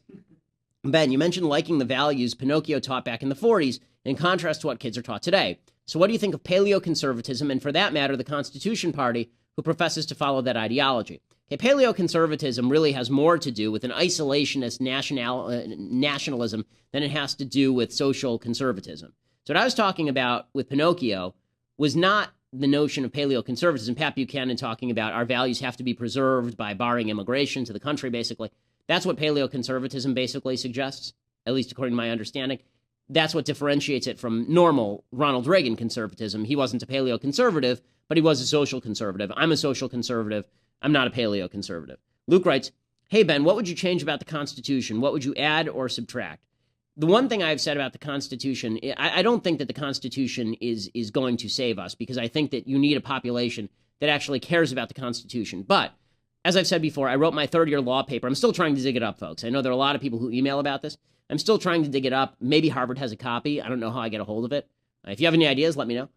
Ben, you mentioned liking the values Pinocchio taught back in the 40s in contrast to what kids are taught today. So what do you think of paleoconservatism and, for that matter, the Constitution Party, who professes to follow that ideology? Okay, paleoconservatism really has more to do with an isolationist nationalism than it has to do with social conservatism. So what I was talking about with Pinocchio was not the notion of paleoconservatism. Pat Buchanan talking about our values have to be preserved by barring immigration to the country, basically. That's what paleoconservatism basically suggests, at least according to my understanding. that's what differentiates it from normal Ronald Reagan conservatism. He wasn't a paleo-conservative, but he was a social conservative. I'm a social conservative. I'm not a paleo-conservative. Luke writes, hey, Ben, what would you change about the Constitution? What would you add or subtract? The one thing I've said about the Constitution, I don't think that the Constitution is going to save us, because I think that you need a population that actually cares about the Constitution. But as I've said before, I wrote my third-year law paper. I'm still trying to dig it up, folks. I know there are a lot of people who email about this. I'm still trying to dig it up. Maybe Harvard has a copy. I don't know how I get a hold of it. If you have any ideas, let me know.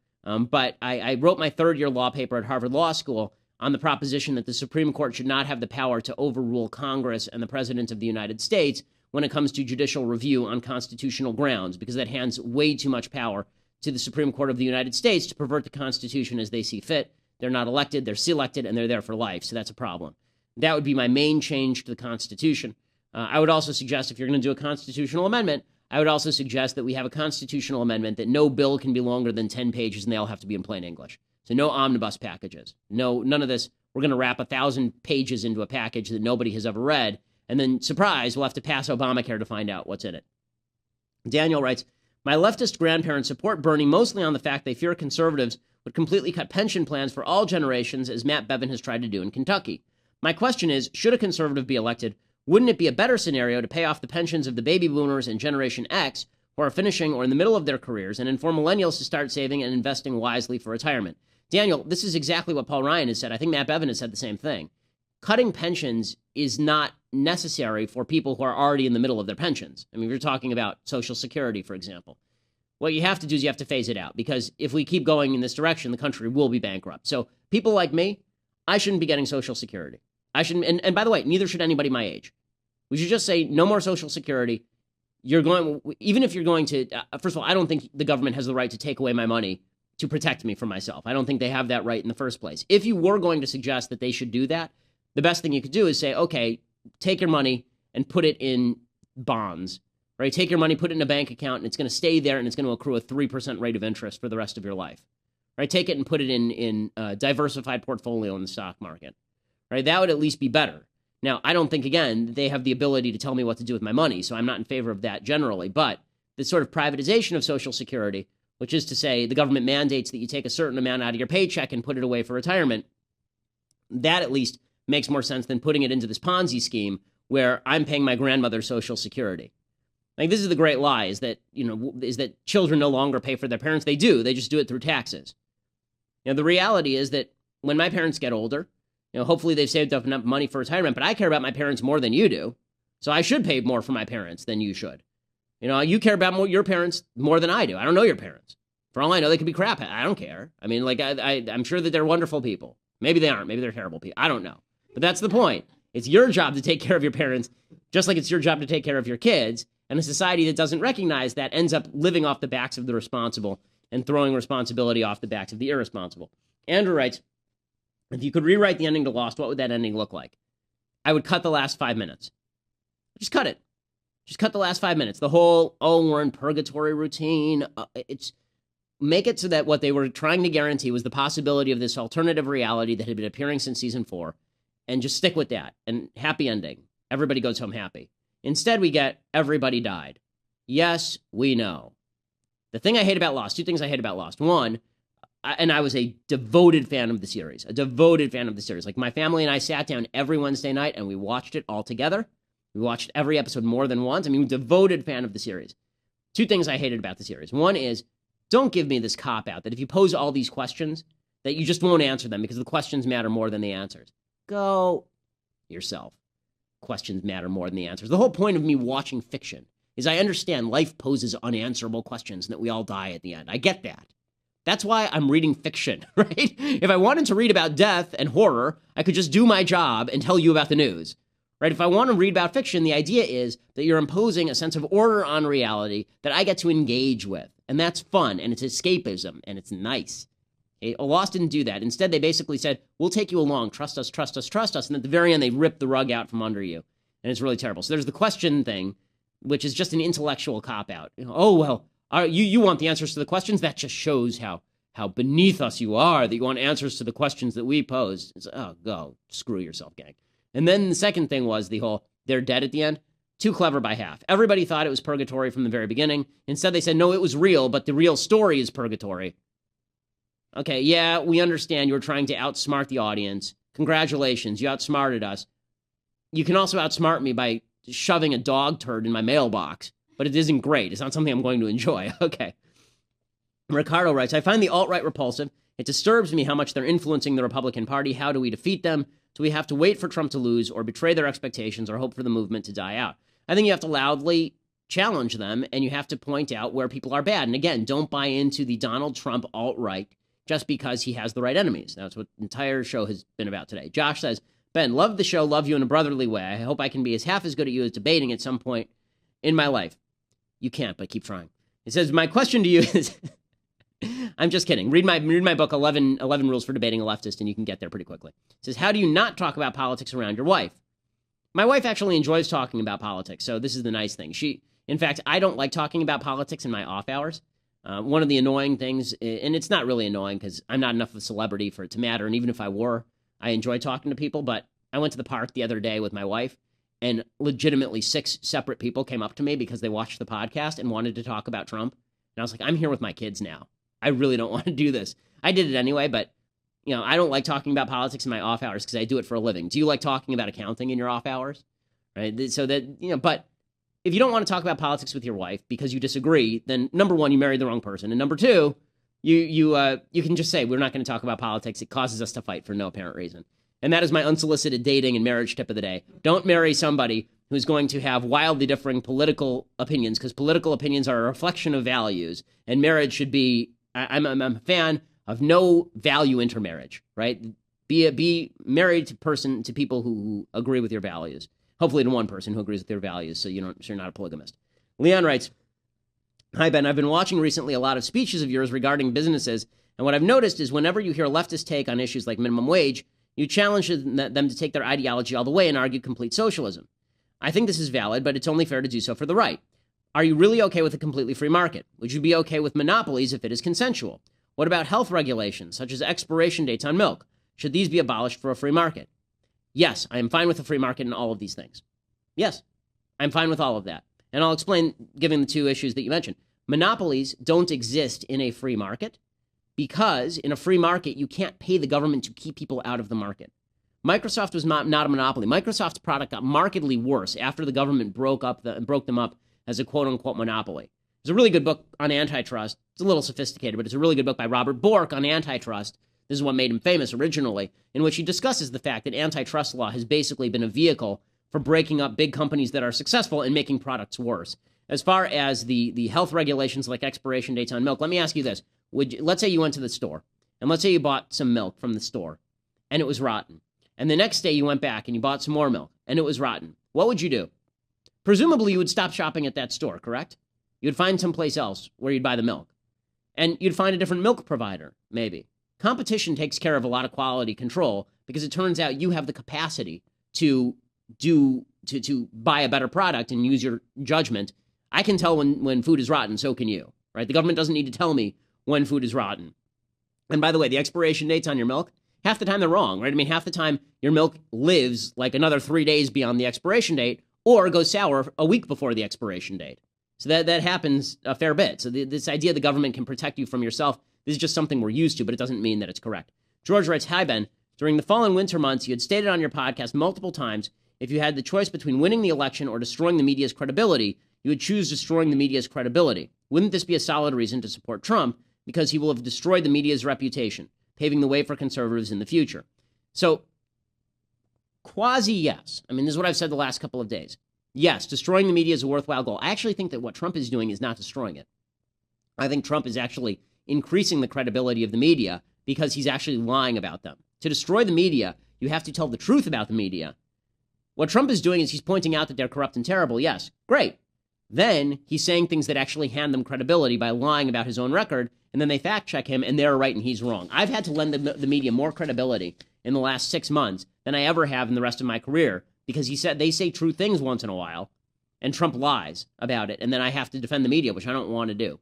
But I wrote my third-year law paper at Harvard Law School on the proposition that the Supreme Court should not have the power to overrule Congress and the President of the United States when it comes to judicial review on constitutional grounds, because that hands way too much power to the Supreme Court of the United States to pervert the Constitution as they see fit. They're not elected, they're selected, and they're there for life, so that's a problem. That would be my main change to the Constitution. I would also suggest, if you're going to do a constitutional amendment, I would also suggest that we have a constitutional amendment that no bill can be longer than 10 pages and they all have to be in plain English. So no omnibus packages. No, none of this. We're going to wrap 1,000 pages into a package that nobody has ever read, and then, surprise, we'll have to pass Obamacare to find out what's in it. Daniel writes, my leftist grandparents support Bernie mostly on the fact they fear conservatives would completely cut pension plans for all generations, as Matt Bevin has tried to do in Kentucky. My question is, should a conservative be elected, wouldn't it be a better scenario to pay off the pensions of the baby boomers and Generation X who are finishing or in the middle of their careers, and inform millennials to start saving and investing wisely for retirement? Daniel, this is exactly what Paul Ryan has said. I think Matt Bevin has said the same thing. Cutting pensions is not necessary for people who are already in the middle of their pensions. I mean, if you're talking about Social Security, for example. What you have to do is you have to phase it out, because if we keep going in this direction, the country will be bankrupt. So people like me, I shouldn't be getting Social Security. I shouldn't, and by the way, neither should anybody my age. We should just say no more Social Security. Even if you're going to, first of all, I don't think the government has the right to take away my money to protect me from myself. I don't think they have that right in the first place. If you were going to suggest that they should do that, the best thing you could do is say, okay, take your money and put it in bonds, right? Take your money, put it in a bank account, and it's going to stay there, and it's going to accrue a 3% rate of interest for the rest of your life, right? Take it and put it in a diversified portfolio in the stock market, right? That would at least be better. Now, I don't think, again, they have the ability to tell me what to do with my money, so I'm not in favor of that generally, but the sort of privatization of Social Security, which is to say the government mandates that you take a certain amount out of your paycheck and put it away for retirement, that at least makes more sense than putting it into this Ponzi scheme where I'm paying my grandmother Social Security. Like, this is the great lie, is that children no longer pay for their parents. They do. They just do it through taxes. The reality is that when my parents get older, hopefully they've saved up enough money for retirement, but I care about my parents more than you do. So I should pay more for my parents than you should. You care about your parents more than I do. I don't know your parents. For all I know, they could be crap. I don't care. I mean, I'm sure that they're wonderful people. Maybe they aren't. Maybe they're terrible people. I don't know. But that's the point. It's your job to take care of your parents, just like it's your job to take care of your kids. And a society that doesn't recognize that ends up living off the backs of the responsible and throwing responsibility off the backs of the irresponsible. Andrew writes, if you could rewrite the ending to Lost, what would that ending look like? I would cut the last 5 minutes. Just cut it. Just cut the last 5 minutes. The whole, we're in purgatory routine. Make it so that what they were trying to guarantee was the possibility of this alternative reality that had been appearing since season 4. And just stick with that. And happy ending. Everybody goes home happy. Instead, we get everybody died. Yes, we know. The thing I hate about Lost, 2 things I hate about Lost. One, and I was a devoted fan of the series. Like, my family and I sat down every Wednesday night and we watched it all together. We watched every episode more than once. I mean, devoted fan of the series. 2 things I hated about the series. One is, don't give me this cop-out that if you pose all these questions, that you just won't answer them because the questions matter more than the answers. Go yourself. Questions matter more than the answers. The whole point of me watching fiction is I understand life poses unanswerable questions and that we all die at the end. I get that. That's why I'm reading fiction, right? If I wanted to read about death and horror, I could just do my job and tell you about the news, right? If I want to read about fiction, the idea is that you're imposing a sense of order on reality that I get to engage with. And that's fun, and it's escapism, and it's nice. Lost didn't do that. Instead, they basically said, we'll take you along. Trust us, trust us, trust us. And at the very end, they ripped the rug out from under you. And it's really terrible. So there's the question thing, which is just an intellectual cop-out. You want the answers to the questions? That just shows how beneath us you are, that you want answers to the questions that we pose. It's, go screw yourself, gang. And then the second thing was the whole, they're dead at the end. Too clever by half. Everybody thought it was purgatory from the very beginning. Instead, they said, no, it was real, but the real story is purgatory. Okay, yeah, we understand you were trying to outsmart the audience. Congratulations, you outsmarted us. You can also outsmart me by shoving a dog turd in my mailbox, but it isn't great. It's not something I'm going to enjoy. Okay. Ricardo writes, I find the alt-right repulsive. It disturbs me how much they're influencing the Republican Party. How do we defeat them? Do we have to wait for Trump to lose or betray their expectations or hope for the movement to die out? I think you have to loudly challenge them, and you have to point out where people are bad. And again, don't buy into the Donald Trump alt-right just because he has the right enemies. That's what the entire show has been about today. Josh says, Ben, love the show, love you in a brotherly way. I hope I can be half as good at you as debating at some point in my life. You can't, but keep trying. It says, my question to you is, I'm just kidding. Read my book, 11 Rules for Debating a Leftist, and you can get there pretty quickly. It says, how do you not talk about politics around your wife? My wife actually enjoys talking about politics, so this is the nice thing. In fact, I don't like talking about politics in my off hours. One of the annoying things, and it's not really annoying because I'm not enough of a celebrity for it to matter, and even if I were, I enjoy talking to people, but I went to the park the other day with my wife, and legitimately 6 separate people came up to me because they watched the podcast and wanted to talk about Trump. And I was like, I'm here with my kids now. I really don't want to do this. I did it anyway, but I don't like talking about politics in my off hours because I do it for a living. Do you like talking about accounting in your off hours? Right? So that, but if you don't want to talk about politics with your wife because you disagree, then number one, you married the wrong person. And number two, you can just say, we're not going to talk about politics. It causes us to fight for no apparent reason. And that is my unsolicited dating and marriage tip of the day. Don't marry somebody who's going to have wildly differing political opinions, because political opinions are a reflection of values, and marriage should be, I'm a fan of no value intermarriage, right? Be married to people who agree with your values. Hopefully to one person who agrees with your values, so you're not a polygamist. Leon writes, hi, Ben. I've been watching recently a lot of speeches of yours regarding businesses, and what I've noticed is whenever you hear a leftist take on issues like minimum wage, you challenge them to take their ideology all the way and argue complete socialism. I think this is valid, but it's only fair to do so for the right. Are you really okay with a completely free market? Would you be okay with monopolies if it is consensual? What about health regulations, such as expiration dates on milk? Should these be abolished for a free market? Yes, I am fine with a free market in all of these things. Yes, I'm fine with all of that. And I'll explain, given the 2 issues that you mentioned. Monopolies don't exist in a free market because in a free market, you can't pay the government to keep people out of the market. Microsoft was not a monopoly. Microsoft's product got markedly worse after the government broke them up as a quote-unquote monopoly. There's a really good book on antitrust. It's a little sophisticated, but it's a really good book by Robert Bork on antitrust. This is what made him famous originally, in which he discusses the fact that antitrust law has basically been a vehicle for breaking up big companies that are successful and making products worse. As far as the health regulations like expiration dates on milk, let me ask you this. Let's say you went to the store, and let's say you bought some milk from the store, and it was rotten. And the next day you went back and you bought some more milk, and it was rotten. What would you do? Presumably you would stop shopping at that store, correct? You'd find someplace else where you'd buy the milk. And you'd find a different milk provider, maybe. Competition takes care of a lot of quality control because it turns out you have the capacity to buy a better product and use your judgment. I can tell when food is rotten, so can you, right? The government doesn't need to tell me when food is rotten. And by the way, the expiration dates on your milk, half the time they're wrong, right? I mean, half the time your milk lives like another 3 days beyond the expiration date or goes sour a week before the expiration date. So that happens a fair bit. So this idea the government can protect you from yourself, this is just something we're used to, but it doesn't mean that it's correct. George writes, hi, Ben. During the fall and winter months, you had stated on your podcast multiple times, if you had the choice between winning the election or destroying the media's credibility, you would choose destroying the media's credibility. Wouldn't this be a solid reason to support Trump? Because he will have destroyed the media's reputation, paving the way for conservatives in the future. So, quasi-yes. I mean, this is what I've said the last couple of days. Yes, destroying the media is a worthwhile goal. I actually think that what Trump is doing is not destroying it. I think Trump is actually increasing the credibility of the media because he's actually lying about them. To destroy the media, you have to tell the truth about the media. What Trump is doing is he's pointing out that they're corrupt and terrible. Yes, great. Then he's saying things that actually hand them credibility by lying about his own record, and then they fact check him and they're right and he's wrong. I've had to lend the media more credibility in the last 6 months than I ever have in the rest of my career because they say true things once in a while and Trump lies about it, and then I have to defend the media, which I don't want to do.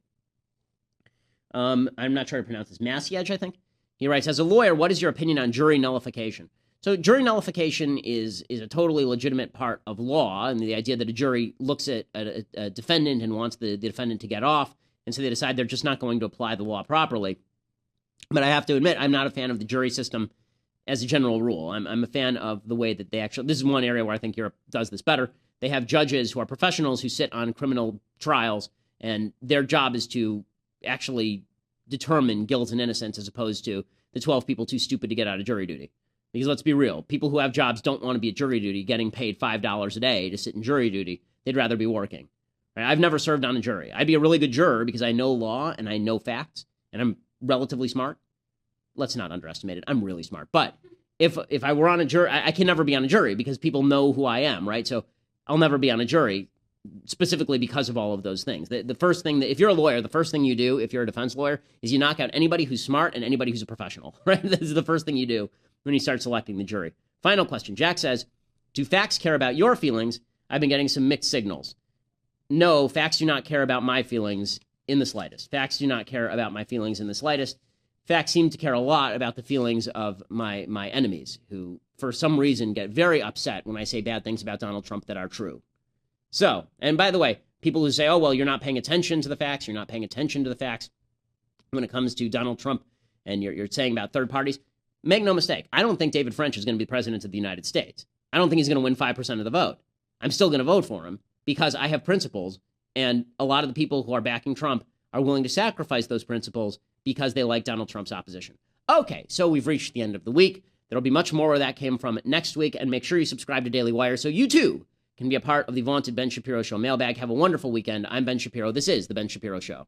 I'm not sure how to pronounce this. Masiej, I think. He writes, as a lawyer, what is your opinion on jury nullification? So jury nullification is a totally legitimate part of law, and the idea that a jury looks at a defendant and wants the defendant to get off, and so they decide they're just not going to apply the law properly. But I have to admit, I'm not a fan of the jury system as a general rule. I'm a fan of the way that they actually, this is one area where I think Europe does this better. They have judges who are professionals who sit on criminal trials, and their job is to actually determine guilt and innocence as opposed to the 12 people too stupid to get out of jury duty. Because let's be real, people who have jobs don't want to be at jury duty getting paid $5 a day to sit in jury duty. They'd rather be working. Right? I've never served on a jury. I'd be a really good juror because I know law and I know facts and I'm relatively smart. Let's not underestimate it. I'm really smart. But if I were on a jury, I can never be on a jury because people know who I am, right? So I'll never be on a jury specifically because of all of those things. The first thing that, if you're a lawyer, the first thing you do, if you're a defense lawyer, is you knock out anybody who's smart and anybody who's a professional, right? This is the first thing you do when you start selecting the jury. Final question. Jack says, do facts care about your feelings? I've been getting some mixed signals. No, facts do not care about my feelings in the slightest. Facts do not care about my feelings in the slightest. Facts seem to care a lot about the feelings of my enemies, who for some reason get very upset when I say bad things about Donald Trump that are true. So, and by the way, people who say, oh, well, you're not paying attention to the facts, you're not paying attention to the facts when it comes to Donald Trump, and you're saying about third parties, make no mistake, I don't think David French is going to be president of the United States. I don't think he's going to win 5% of the vote. I'm still going to vote for him because I have principles, and a lot of the people who are backing Trump are willing to sacrifice those principles because they like Donald Trump's opposition. Okay, so we've reached the end of the week. There'll be much more where that came from next week, and make sure you subscribe to Daily Wire so you too can be a part of the vaunted Ben Shapiro Show mailbag. Have a wonderful weekend. I'm Ben Shapiro. This is The Ben Shapiro Show.